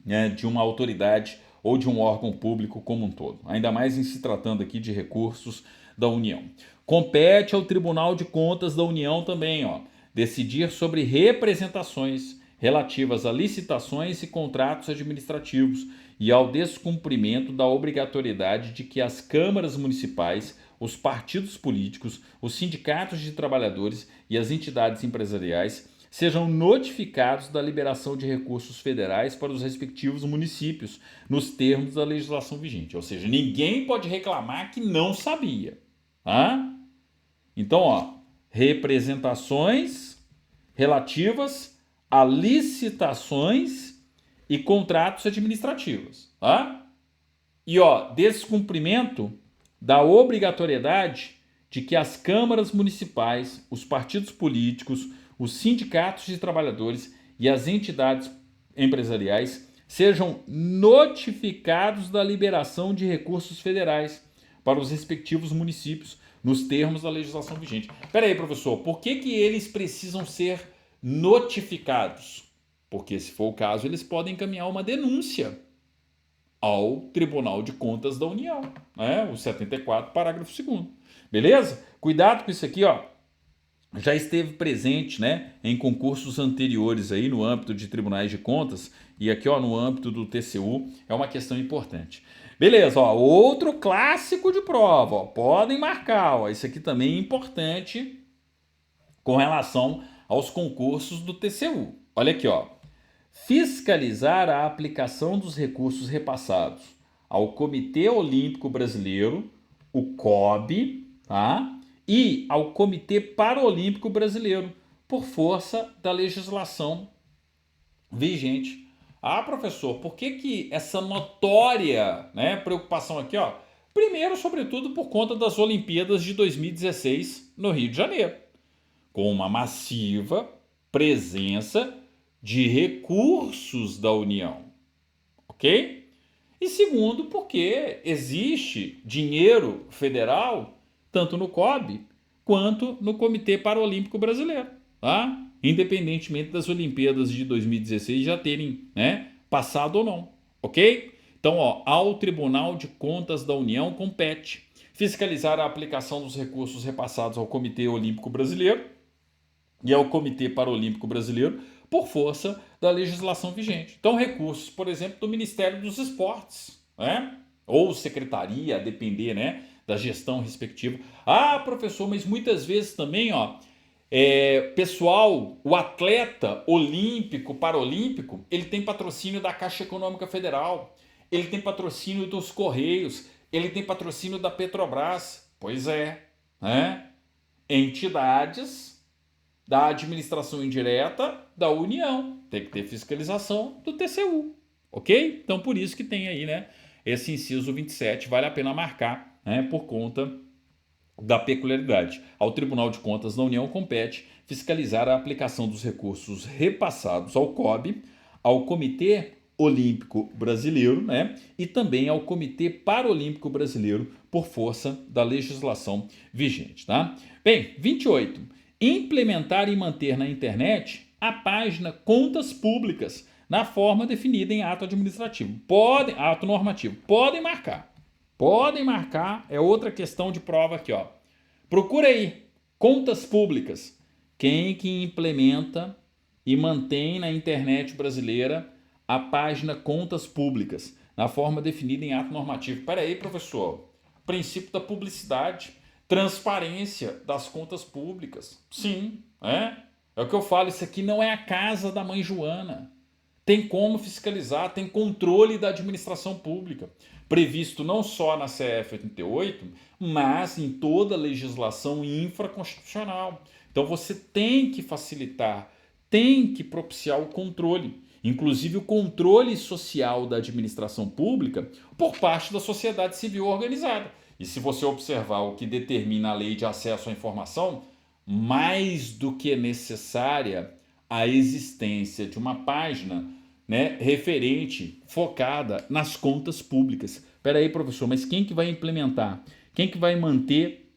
né, de uma autoridade ou de um órgão público como um todo, ainda mais em se tratando aqui de recursos da União. Compete ao Tribunal de Contas da União também, ó, decidir sobre representações relativas a licitações e contratos administrativos e ao descumprimento da obrigatoriedade de que as câmaras municipais, os partidos políticos, os sindicatos de trabalhadores e as entidades empresariais sejam notificados da liberação de recursos federais para os respectivos municípios, nos termos da legislação vigente. Ou seja, ninguém pode reclamar que não sabia. Tá? Então, ó, representações relativas a licitações e contratos administrativos. Tá? E, ó, descumprimento da obrigatoriedade de que as câmaras municipais, os partidos políticos, os sindicatos de trabalhadores e as entidades empresariais sejam notificados da liberação de recursos federais para os respectivos municípios nos termos da legislação vigente. Espera aí, professor, por que eles precisam ser notificados? Porque, se for o caso, eles podem encaminhar uma denúncia ao Tribunal de Contas da União, né? O 74, parágrafo 2º. Beleza? Cuidado com isso aqui, ó. Já esteve presente, né, em concursos anteriores aí no âmbito de tribunais de contas e aqui, ó, no âmbito do TCU, é uma questão importante. Beleza, ó, outro clássico de prova, ó, podem marcar, ó, isso aqui também é importante com relação aos concursos do TCU. Olha aqui, ó. Fiscalizar a aplicação dos recursos repassados ao Comitê Olímpico Brasileiro, o COB, tá? E ao Comitê Paralímpico Brasileiro, por força da legislação vigente. Ah, professor, por que essa notória, né, preocupação aqui, ó? Primeiro, sobretudo, por conta das Olimpíadas de 2016 no Rio de Janeiro, com uma massiva presença de recursos da União, ok? E segundo, porque existe dinheiro federal tanto no COB quanto no Comitê Paralímpico Brasileiro, tá? Independentemente das Olimpíadas de 2016 já terem, né, passado ou não, ok? Então, ó, ao Tribunal de Contas da União compete fiscalizar a aplicação dos recursos repassados ao Comitê Olímpico Brasileiro e ao Comitê Paralímpico Brasileiro por força da legislação vigente. Então, recursos, por exemplo, do Ministério dos Esportes, né? Ou secretaria, a depender, né, da gestão respectiva. Ah, professor, mas muitas vezes também, ó, pessoal, o atleta olímpico, paralímpico, ele tem patrocínio da Caixa Econômica Federal, ele tem patrocínio dos Correios, ele tem patrocínio da Petrobras. Pois é, né? Entidades da administração indireta da União. Tem que ter fiscalização do TCU, ok? Então, por isso que tem aí, né, esse inciso 27, vale a pena marcar, né, por conta da peculiaridade. Ao Tribunal de Contas da União compete fiscalizar a aplicação dos recursos repassados ao COB, ao Comitê Olímpico Brasileiro, né, e também ao Comitê Paralímpico Brasileiro por força da legislação vigente, tá? Bem, 28. Implementar e manter na internet a página Contas Públicas na forma definida em ato administrativo. Ato normativo. Podem marcar. Podem marcar, é outra questão de prova aqui, ó. Procura aí, Contas Públicas. Quem que implementa e mantém na internet brasileira a página Contas Públicas, na forma definida em ato normativo? Espera aí, professor. Princípio da publicidade, transparência das contas públicas. Sim, é o que eu falo, isso aqui não é a casa da mãe Joana. Tem como fiscalizar, tem controle da administração pública, previsto não só na CF 88, mas em toda a legislação infraconstitucional. Então você tem que facilitar, tem que propiciar o controle, inclusive o controle social da administração pública por parte da sociedade civil organizada. E se você observar o que determina a Lei de Acesso à Informação, mais do que necessária a existência de uma página, né, referente, focada nas contas públicas. Espera aí, professor, mas quem que vai implementar? Quem que vai manter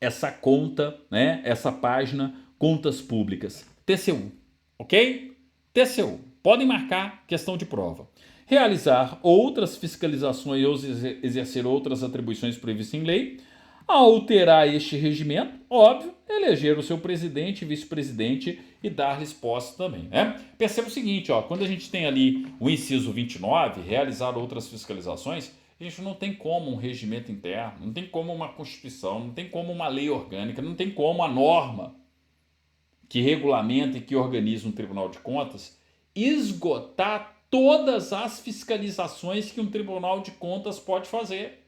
essa conta, né, essa página Contas Públicas? TCU, ok? TCU. Podem marcar, questão de prova. Realizar outras fiscalizações ou exercer outras atribuições previstas em lei. Alterar este regimento, óbvio, eleger o seu presidente, vice-presidente e dar-lhes posse também, né? Perceba o seguinte, ó, quando a gente tem ali o inciso 29, realizar outras fiscalizações, a gente não tem como um regimento interno, não tem como uma constituição, não tem como uma lei orgânica, não tem como a norma que regulamenta e que organiza um Tribunal de Contas esgotar todas as fiscalizações que um Tribunal de Contas pode fazer,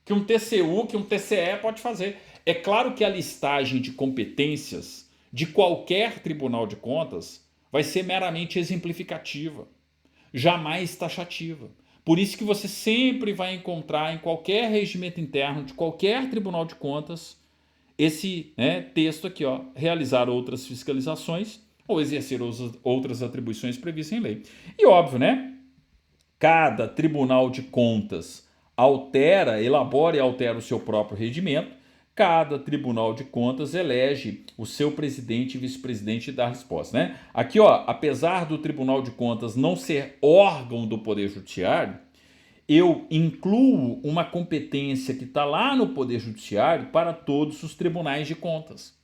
que um TCU, que um TCE pode fazer. É claro que a listagem de competências de qualquer Tribunal de Contas vai ser meramente exemplificativa, jamais taxativa. Por isso que você sempre vai encontrar em qualquer regimento interno de qualquer Tribunal de Contas esse, né, texto aqui, ó, realizar outras fiscalizações ou exercer outras atribuições previstas em lei. E óbvio, né? Cada Tribunal de Contas elabora e altera o seu próprio regimento. Cada Tribunal de Contas elege o seu presidente e vice-presidente e dá resposta, né? Aqui, ó, apesar do Tribunal de Contas não ser órgão do Poder Judiciário, eu incluo uma competência que está lá no Poder Judiciário para todos os tribunais de contas.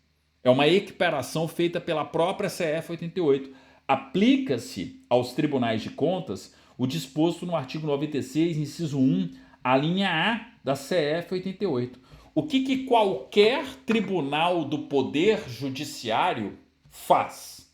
É uma equiparação feita pela própria CF 88. Aplica-se aos tribunais de contas o disposto no artigo 96, inciso 1, a linha A da CF 88. O que qualquer tribunal do Poder Judiciário Faz.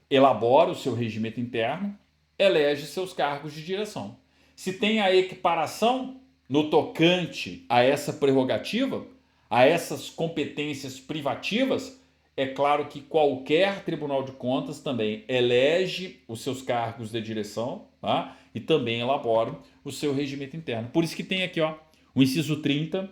Elabora o seu regimento interno, elege seus cargos de direção. Se tem a equiparação no tocante a essa prerrogativa, a essas competências privativas, é claro que qualquer Tribunal de Contas também elege os seus cargos de direção, tá? E também elabora o seu regimento interno. Por isso que tem aqui, ó, o inciso 30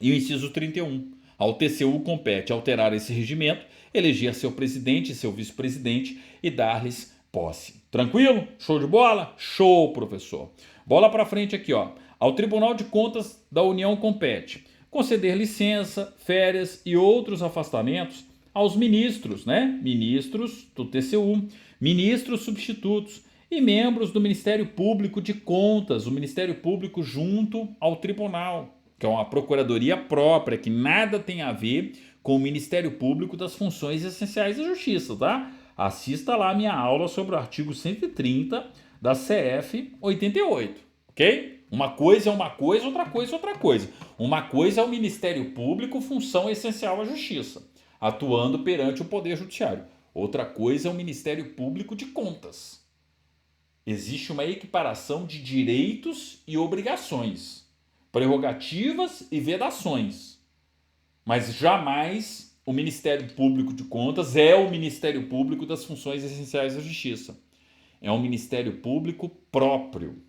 e o inciso 31. Ao TCU compete alterar esse regimento, eleger seu presidente e seu vice-presidente e dar-lhes posse. Tranquilo? Show de bola? Show, professor. Bola para frente aqui, ó. Ao Tribunal de Contas da União compete conceder licença, férias e outros afastamentos aos ministros, né? Ministros do TCU, ministros substitutos e membros do Ministério Público de Contas, o Ministério Público junto ao tribunal, que é uma procuradoria própria, que nada tem a ver com o Ministério Público das Funções Essenciais da Justiça, tá? Assista lá a minha aula sobre o artigo 130 da CF 88, ok? Uma coisa é uma coisa, outra coisa é outra coisa. Uma coisa é o Ministério Público, função essencial à Justiça, atuando perante o Poder Judiciário. Outra coisa é o Ministério Público de Contas. Existe uma equiparação de direitos e obrigações, prerrogativas e vedações. Mas jamais o Ministério Público de Contas é o Ministério Público das Funções Essenciais da Justiça. É um Ministério Público próprio,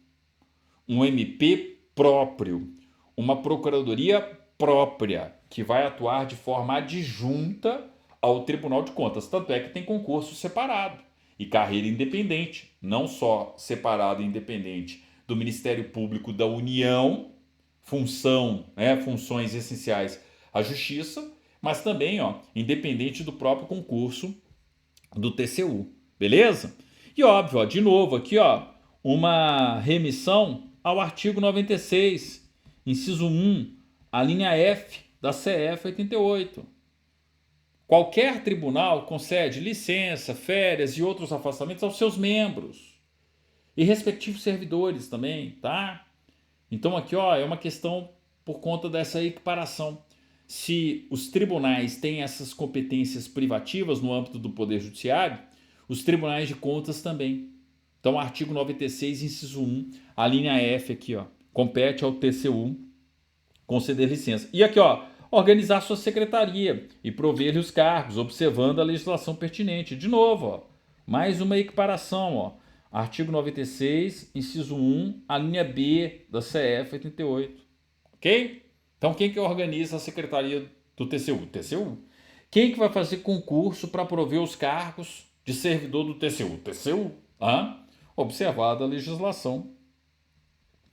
um MP próprio, uma procuradoria própria, que vai atuar de forma adjunta ao Tribunal de Contas. Tanto é que tem concurso separado e carreira independente, não só separado e independente do Ministério Público da União, funções essenciais à Justiça, mas também, ó, independente do próprio concurso do TCU, beleza? E óbvio, ó, de novo aqui, ó, uma remissão ao artigo 96, inciso 1, a linha F da CF 88. Qualquer tribunal concede licença, férias e outros afastamentos aos seus membros e respectivos servidores também, tá? Então aqui, ó, é uma questão por conta dessa equiparação. Se os tribunais têm essas competências privativas no âmbito do Poder Judiciário, os tribunais de contas também. Então, artigo 96, inciso 1, a linha F aqui, ó, compete ao TCU conceder licença. E aqui, ó, organizar sua secretaria e prover-lhe os cargos, observando a legislação pertinente. De novo, ó, mais uma equiparação, ó. Artigo 96, inciso 1, a linha B da CF 88. Ok? Então, quem que organiza a secretaria do TCU? TCU. Quem que vai fazer concurso para prover os cargos de servidor do TCU? TCU. Observada a legislação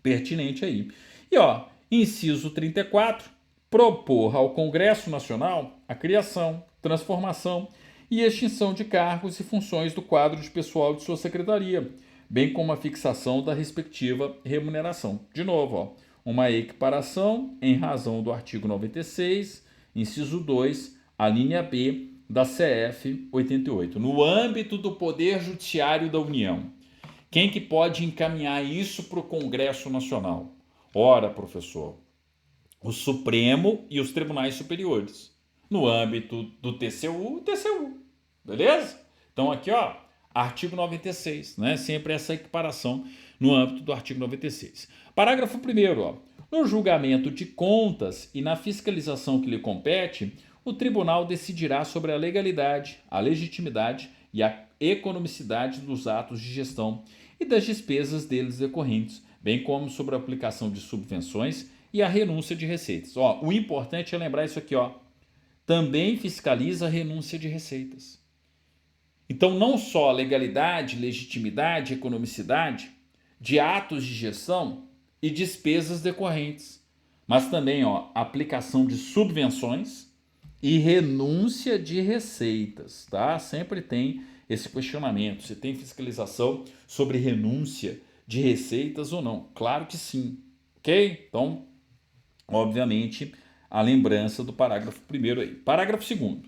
pertinente aí. E, ó, inciso 34, propor ao Congresso Nacional a criação, transformação e extinção de cargos e funções do quadro de pessoal de sua secretaria, bem como a fixação da respectiva remuneração. De novo, ó, uma equiparação em razão do artigo 96, inciso 2, a linha B da CF 88. No âmbito do Poder Judiciário da União, quem que pode encaminhar isso para o Congresso Nacional? Ora, professor, o Supremo e os tribunais superiores. No âmbito do TCU, o TCU. Beleza? Então aqui, ó, artigo 96, né? Sempre essa equiparação no âmbito do artigo 96. Parágrafo 1º, ó. No julgamento de contas e na fiscalização que lhe compete, o tribunal decidirá sobre a legalidade, a legitimidade e a economicidade dos atos de gestão e das despesas deles decorrentes, bem como sobre a aplicação de subvenções e a renúncia de receitas. Ó, o importante é lembrar isso aqui, ó. Também fiscaliza a renúncia de receitas. Então, não só legalidade, legitimidade, economicidade de atos de gestão e despesas decorrentes, mas também, ó, aplicação de subvenções e renúncia de receitas, tá? Sempre tem esse questionamento, se tem fiscalização sobre renúncia de receitas ou não. Claro que sim, ok? Então, obviamente, a lembrança do parágrafo 1º aí. Parágrafo 2º.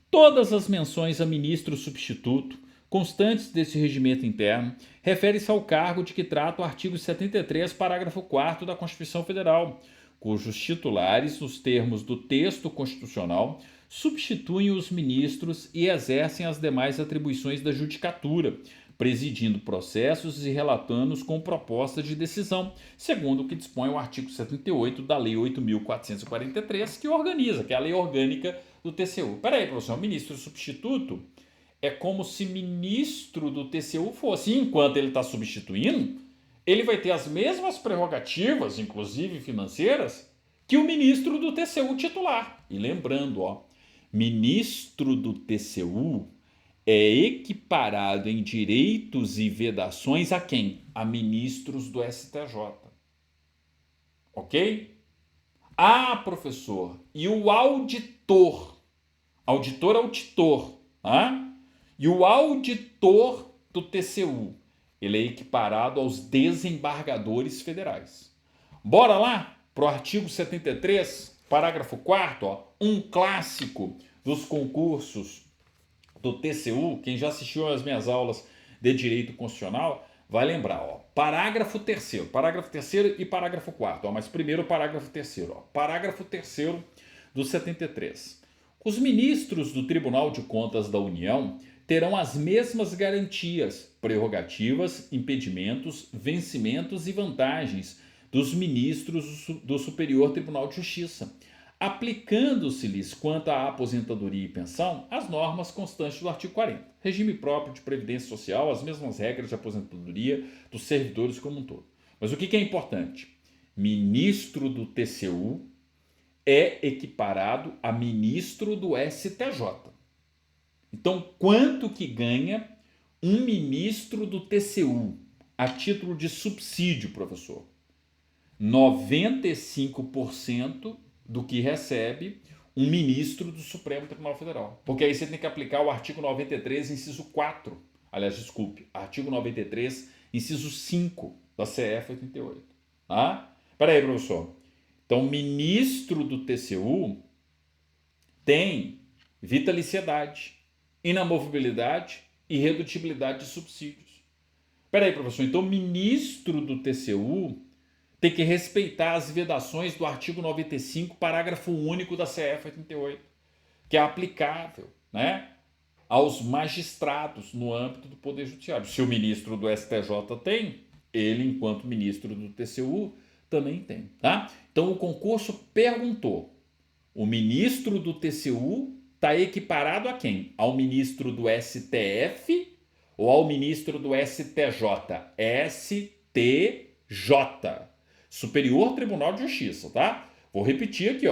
Todas as menções a ministro substituto constantes desse regimento interno refere-se ao cargo de que trata o artigo 73, parágrafo 4º da Constituição Federal, cujos titulares, nos termos do texto constitucional, substituem os ministros e exercem as demais atribuições da judicatura, presidindo processos e relatando-os com proposta de decisão, segundo o que dispõe o artigo 78 da Lei 8.443, que organiza, que é a lei orgânica do TCU. Peraí, professor, o ministro substituto é como se ministro do TCU fosse, e enquanto ele está substituindo, ele vai ter as mesmas prerrogativas, inclusive financeiras, que o ministro do TCU titular. E lembrando, ministro do TCU é equiparado em direitos e vedações a quem? A ministros do STJ. Ok? Professor, e o auditor? Auditor, e o auditor do TCU? Ele é equiparado aos desembargadores federais. Bora lá para o artigo 73, parágrafo 4º, um clássico dos concursos do TCU. Quem já assistiu às minhas aulas de Direito Constitucional vai lembrar. Parágrafo 3º e parágrafo 4º. Mas primeiro o parágrafo 3º. Parágrafo 3º do 73. Os ministros do Tribunal de Contas da União terão as mesmas garantias, prerrogativas, impedimentos, vencimentos e vantagens dos ministros do Superior Tribunal de Justiça, aplicando-se-lhes quanto à aposentadoria e pensão as normas constantes do artigo 40. Regime próprio de previdência social, as mesmas regras de aposentadoria dos servidores como um todo. Mas o que é importante? Ministro do TCU é equiparado a ministro do STJ. Então, quanto que ganha um ministro do TCU a título de subsídio, professor? 95% do que recebe um ministro do Supremo Tribunal Federal. Porque aí você tem que aplicar o artigo 93, inciso 4. Aliás, desculpe, artigo 93, inciso 5 da CF 88. Espera aí, professor. Então, o ministro do TCU tem vitaliciedade, inamovibilidade e redutibilidade de subsídios. Espera aí, professor. Então, o ministro do TCU tem que respeitar as vedações do artigo 95, parágrafo único da CF 88, que é aplicável, aos magistrados no âmbito do Poder Judiciário. Se o ministro do STJ tem, ele, enquanto ministro do TCU, também tem. Então, o concurso perguntou: o ministro do TCU está equiparado a quem? Ao ministro do STF ou ao ministro do STJ? STJ. Superior Tribunal de Justiça, Vou repetir aqui,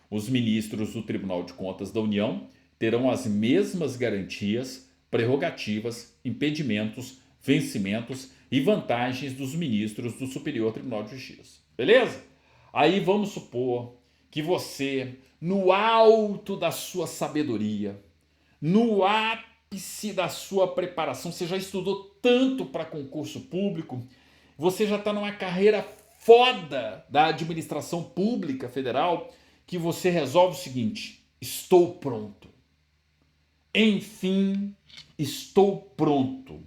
Os ministros do Tribunal de Contas da União terão as mesmas garantias, prerrogativas, impedimentos, vencimentos e vantagens dos ministros do Superior Tribunal de Justiça. Beleza? Aí vamos supor que você, no alto da sua sabedoria, no ápice da sua preparação, você já estudou tanto para concurso público, você já está numa carreira foda da administração pública federal, que você resolve o seguinte: estou pronto. Enfim, estou pronto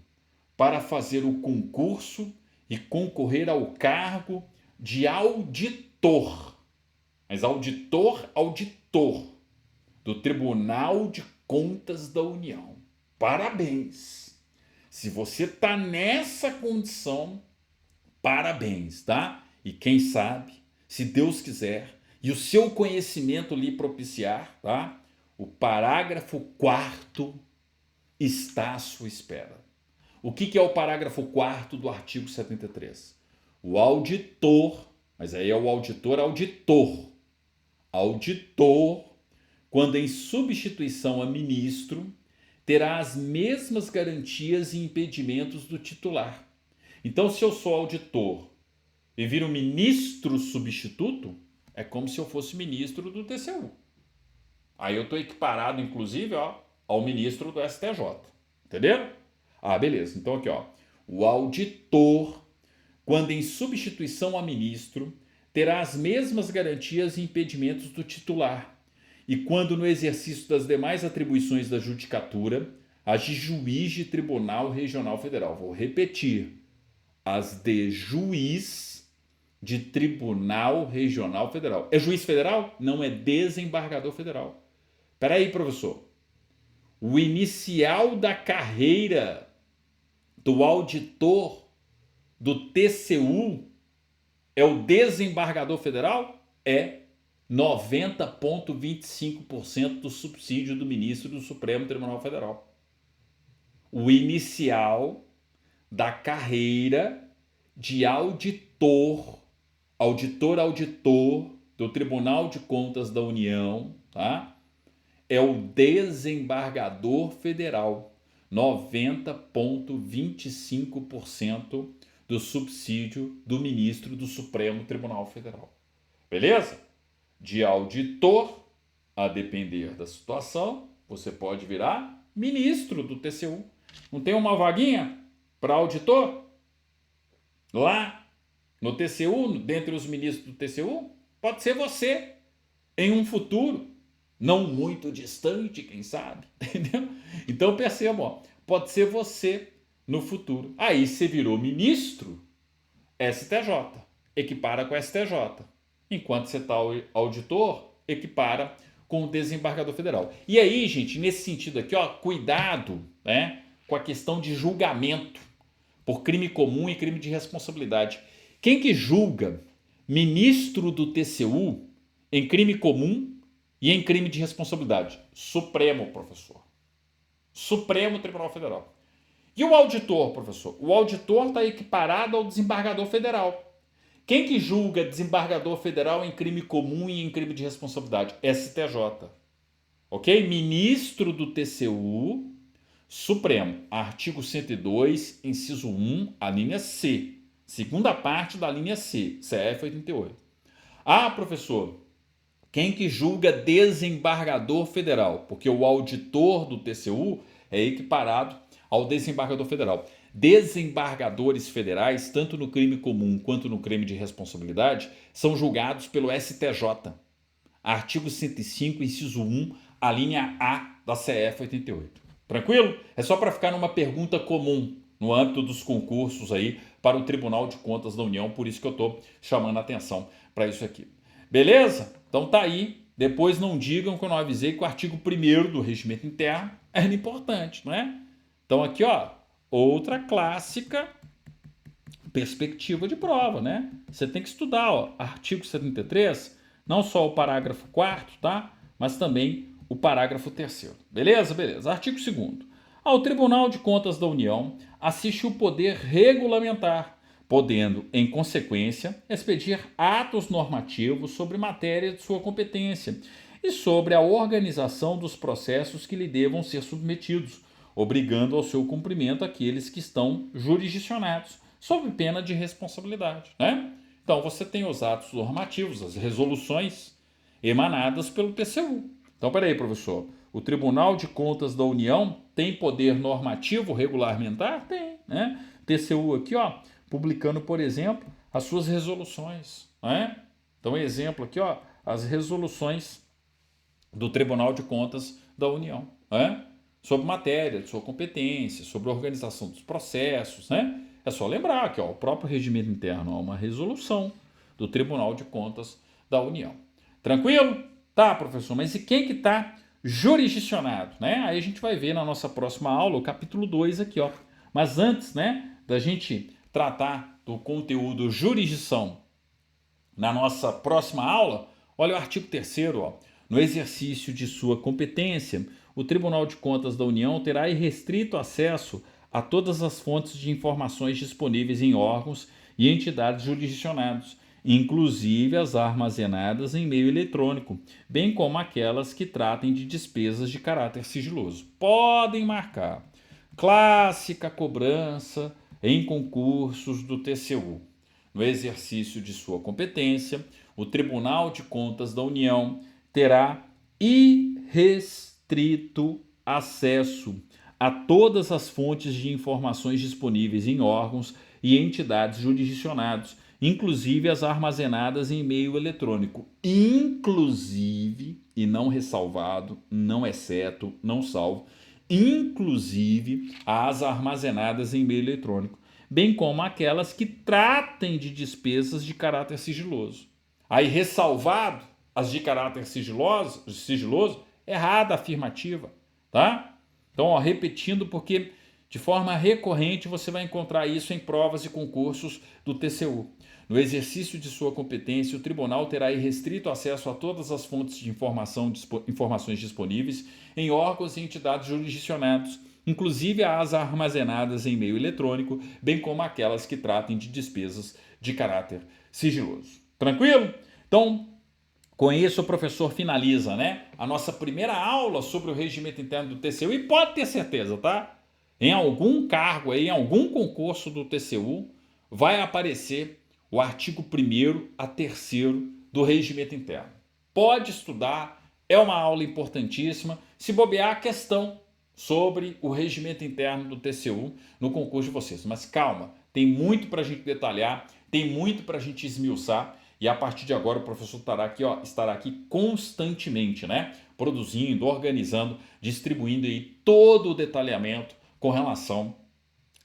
para fazer o concurso e concorrer ao cargo de auditor. Mas auditor do Tribunal de Contas da União. Parabéns! Se você está nessa condição, parabéns, E quem sabe, se Deus quiser, e o seu conhecimento lhe propiciar, o parágrafo 4º está à sua espera. O que é o parágrafo 4º do artigo 73? O auditor, mas aí é o auditor, quando em substituição a ministro, terá as mesmas garantias e impedimentos do titular. Então, se eu sou auditor e viro ministro substituto, é como se eu fosse ministro do TCU. Aí eu estou equiparado, inclusive, ao ministro do STJ. Entenderam? Beleza. Então aqui, o auditor, quando em substituição a ministro, terá as mesmas garantias e impedimentos do titular. E quando no exercício das demais atribuições da judicatura, as de juiz de Tribunal Regional Federal. Vou repetir. As de juiz de Tribunal Regional Federal. É juiz federal? Não, é desembargador federal. Espera aí, professor. O inicial da carreira do auditor do TCU é o desembargador federal? É 90,25% do subsídio do ministro do Supremo Tribunal Federal. O inicial da carreira de auditor do Tribunal de Contas da União, tá? É o desembargador federal. 90,25% do subsídio do ministro do Supremo Tribunal Federal. Beleza? De auditor, a depender da situação, você pode virar ministro do TCU. Não tem uma vaguinha para auditor? Lá no TCU, dentre os ministros do TCU? Pode ser você, em um futuro, não muito distante, quem sabe, entendeu? Então perceba, ó, pode ser você no futuro. Aí você virou ministro, STJ, equipara com STJ. Enquanto você está auditor, equipara com o desembargador federal. E aí, gente, nesse sentido aqui, ó, cuidado, né, com a questão de julgamento por crime comum e crime de responsabilidade. Quem que julga ministro do TCU em crime comum e em crime de responsabilidade? Supremo, professor. Supremo Tribunal Federal. E o auditor, professor? O auditor está equiparado ao desembargador federal. Quem que julga desembargador federal em crime comum e em crime de responsabilidade? STJ. Ok? Ministro do TCU, Supremo. Artigo 102, inciso 1, a linha C. Segunda parte da linha C, CF 88. Ah, professor, quem que julga desembargador federal? Porque o auditor do TCU é equiparado ao desembargador federal. Desembargadores federais, tanto no crime comum quanto no crime de responsabilidade, são julgados pelo STJ. Artigo 105, inciso 1, a linha A da CF 88. Tranquilo? É só para ficar numa pergunta comum no âmbito dos concursos aí para o Tribunal de Contas da União, por isso que eu estou chamando a atenção para isso aqui. Beleza? Então tá aí. Depois não digam que eu não avisei que o artigo 1º do Regimento Interno era importante, não é? Então aqui, ó, outra clássica perspectiva de prova, né? Você tem que estudar, ó, artigo 73, não só o parágrafo 4º, tá? Mas também o parágrafo 3º. Beleza? Beleza. Artigo 2º. Ao Tribunal de Contas da União assiste o poder regulamentar, podendo, em consequência, expedir atos normativos sobre matéria de sua competência e sobre a organização dos processos que lhe devam ser submetidos, obrigando ao seu cumprimento aqueles que estão jurisdicionados, sob pena de responsabilidade, né? Então, você tem os atos normativos, as resoluções emanadas pelo TCU. Então, peraí, professor, o Tribunal de Contas da União tem poder normativo regulamentar? Tem, né? TCU aqui, ó, publicando, por exemplo, as suas resoluções, né? Então, exemplo aqui, ó, as resoluções do Tribunal de Contas da União, né? Sobre matéria de sua competência, sobre a organização dos processos, né? É só lembrar que, ó, o próprio regimento interno é uma resolução do Tribunal de Contas da União. Tranquilo? Tá, professor, mas e quem que está jurisdicionado, né? Aí a gente vai ver na nossa próxima aula o capítulo 2 aqui, ó. Mas antes, né, da gente tratar do conteúdo jurisdição na nossa próxima aula, olha o artigo 3º, ó. No exercício de sua competência, o Tribunal de Contas da União terá irrestrito acesso a todas as fontes de informações disponíveis em órgãos e entidades jurisdicionados, inclusive as armazenadas em meio eletrônico, bem como aquelas que tratem de despesas de caráter sigiloso. Podem marcar. Clássica cobrança em concursos do TCU. No exercício de sua competência, o Tribunal de Contas da União terá irrestrito acesso a todas as fontes de informações disponíveis em órgãos e entidades jurisdicionados, inclusive as armazenadas em meio eletrônico, inclusive, e não ressalvado, não exceto, não salvo, inclusive as armazenadas em meio eletrônico, bem como aquelas que tratem de despesas de caráter sigiloso. Aí, ressalvado as de caráter sigiloso, errada a afirmativa, tá? Então, ó, repetindo, porque de forma recorrente você vai encontrar isso em provas e concursos do TCU. No exercício de sua competência, o tribunal terá irrestrito acesso a todas as fontes de informações disponíveis em órgãos e entidades jurisdicionados, inclusive as armazenadas em meio eletrônico, bem como aquelas que tratem de despesas de caráter sigiloso. Tranquilo? Então, com isso, o professor finaliza, né, a nossa primeira aula sobre o regimento interno do TCU e pode ter certeza, tá? Em algum cargo aí, em algum concurso do TCU, vai aparecer o artigo 1º a 3º do regimento interno. Pode estudar, é uma aula importantíssima. Se bobear a questão sobre o regimento interno do TCU no concurso de vocês. Mas calma, tem muito para a gente detalhar, tem muito para a gente esmiuçar. E a partir de agora o professor estará aqui constantemente, né? Produzindo, organizando, distribuindo aí todo o detalhamento com relação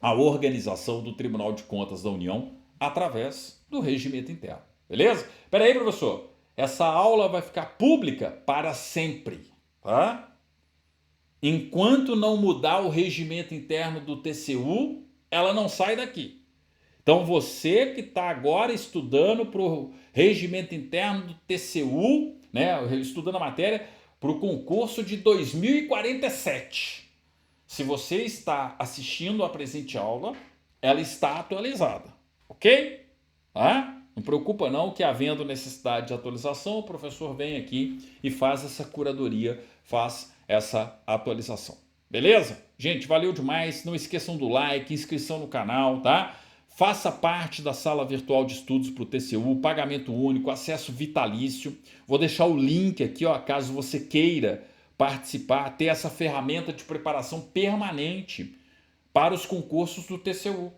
à organização do Tribunal de Contas da União através do regimento interno. Beleza? Espera aí, professor. Essa aula vai ficar pública para sempre, tá? Enquanto não mudar o regimento interno do TCU, ela não sai daqui. Então você que está agora estudando para o regimento interno do TCU, né, estudando a matéria para o concurso de 2047. Se você está assistindo a presente aula, ela está atualizada, ok? Tá? Não preocupa não que havendo necessidade de atualização, o professor vem aqui e faz essa curadoria, faz essa atualização. Beleza? Gente, valeu demais. Não esqueçam do like, inscrição no canal, tá? Faça parte da sala virtual de estudos para o TCU, pagamento único, acesso vitalício. Vou deixar o link aqui, ó, caso você queira participar, ter essa ferramenta de preparação permanente para os concursos do TCU.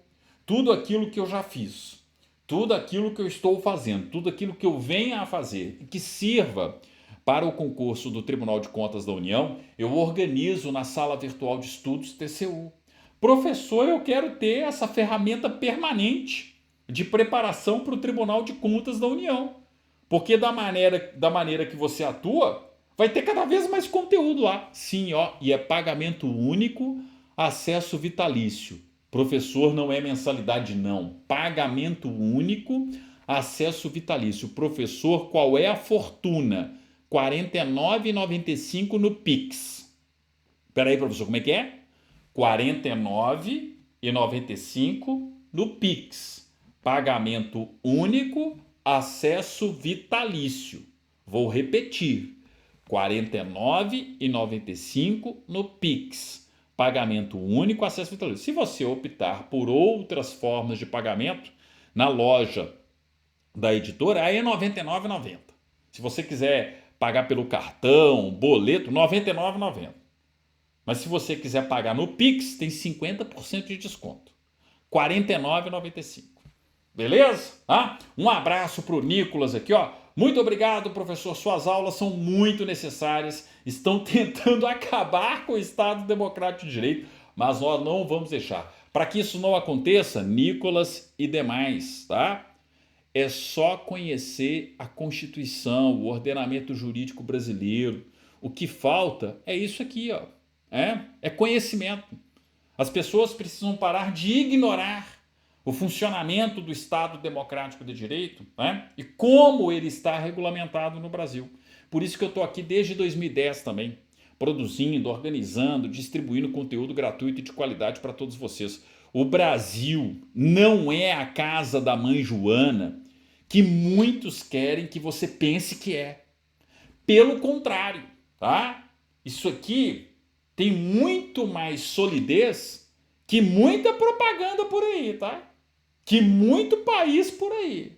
Tudo aquilo que eu já fiz, tudo aquilo que eu estou fazendo, tudo aquilo que eu venha a fazer e que sirva para o concurso do Tribunal de Contas da União, eu organizo na sala virtual de estudos TCU. Professor, eu quero ter essa ferramenta permanente de preparação para o Tribunal de Contas da União. Porque da maneira que você atua, vai ter cada vez mais conteúdo lá. Sim, ó, e é pagamento único, acesso vitalício. Professor, não é mensalidade não. Pagamento único, acesso vitalício. Professor, qual é a fortuna? R$ 49,95 no Pix. Espera aí, professor, como é que é? R$ 49,95 no Pix. Pagamento único, acesso vitalício. Vou repetir. R$ 49,95 no Pix. Pagamento único, acesso vitalício. Se você optar por outras formas de pagamento, na loja da editora, aí é R$ 99,90. Se você quiser pagar pelo cartão, boleto, R$ 99,90. Mas se você quiser pagar no Pix, tem 50% de desconto. R$ 49,95. Beleza? Ah, um abraço para o Nicolas aqui, ó. Muito obrigado, professor. Suas aulas são muito necessárias. Estão tentando acabar com o Estado Democrático de Direito, mas nós não vamos deixar. Para que isso não aconteça, Nicolas e demais, tá? É só conhecer a Constituição, o ordenamento jurídico brasileiro. O que falta é isso aqui, ó. É conhecimento. As pessoas precisam parar de ignorar o funcionamento do Estado Democrático de Direito, né? E como ele está regulamentado no Brasil. Por isso que eu estou aqui desde 2010 também, produzindo, organizando, distribuindo conteúdo gratuito e de qualidade para todos vocês. O Brasil não é a casa da mãe Joana que muitos querem que você pense que é. Pelo contrário, tá? Isso aqui tem muito mais solidez que muita propaganda por aí, tá? Que muito país por aí.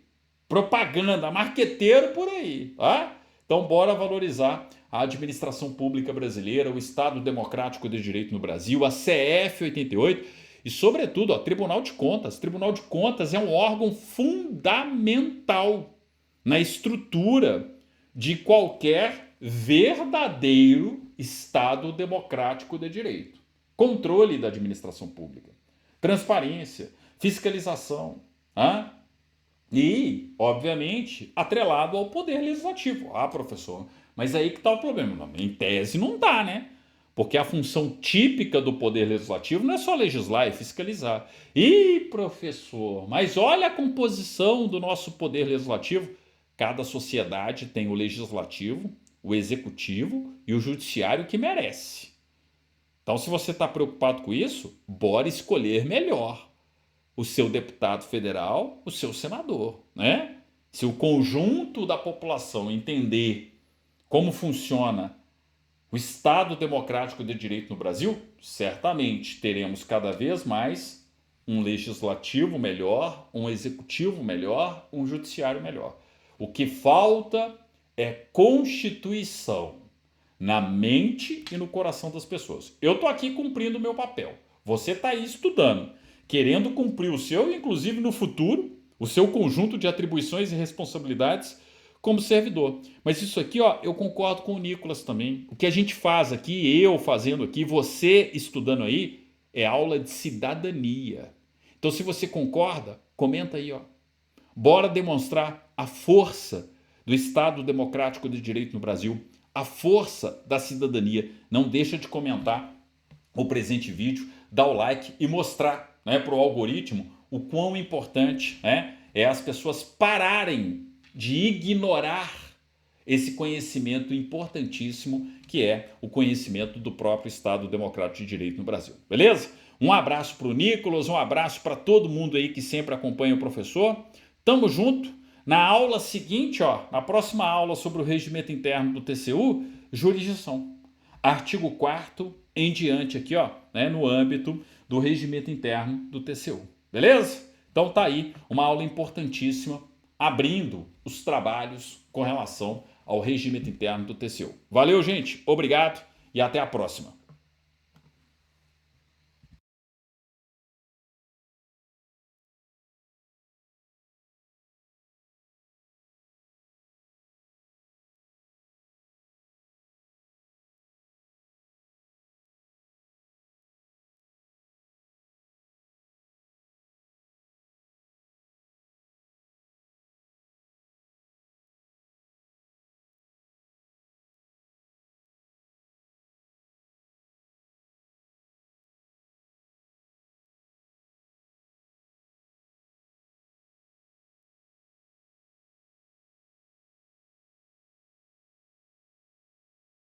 Propaganda, marqueteiro por aí, tá? Então bora valorizar a administração pública brasileira, o Estado Democrático de Direito no Brasil, a CF 88 e, sobretudo, o Tribunal de Contas. Tribunal de Contas é um órgão fundamental na estrutura de qualquer verdadeiro Estado Democrático de Direito. Controle da administração pública, transparência, fiscalização, né? E, obviamente, atrelado ao poder legislativo. Ah, professor, mas aí que está o problema. Não, em tese não está, né? Porque a função típica do poder legislativo não é só legislar, é fiscalizar. Ih, professor, mas olha a composição do nosso poder legislativo. Cada sociedade tem o legislativo, o executivo e o judiciário que merece. Então, se você está preocupado com isso, bora escolher melhor o seu deputado federal, o seu senador, né? Se o conjunto da população entender como funciona o Estado democrático de direito no Brasil, certamente teremos cada vez mais um legislativo melhor, um executivo melhor, um judiciário melhor. O que falta é constituição na mente e no coração das pessoas. Eu estou aqui cumprindo o meu papel. Você está aí estudando, querendo cumprir o seu, inclusive no futuro, o seu conjunto de atribuições e responsabilidades como servidor. Mas isso aqui, ó, eu concordo com o Nicolas também. O que a gente faz aqui, eu fazendo aqui, você estudando aí, é aula de cidadania. Então, se você concorda, comenta aí, ó. Bora demonstrar a força do Estado democrático de direito no Brasil, a força da cidadania. Não deixa de comentar o presente vídeo, dar o like e mostrar, né, para o algoritmo o quão importante, né, é as pessoas pararem de ignorar esse conhecimento importantíssimo que é o conhecimento do próprio Estado Democrático de Direito no Brasil. Beleza? Um abraço para o Nicolas, um abraço para todo mundo aí que sempre acompanha o professor. Tamo junto. Na aula seguinte, ó, na próxima aula sobre o regimento interno do TCU, jurisdição. Artigo 4º em diante aqui, ó, né, no âmbito do regimento interno do TCU. Beleza? Então tá aí uma aula importantíssima abrindo os trabalhos com relação ao regimento interno do TCU. Valeu, gente. Obrigado e até a próxima.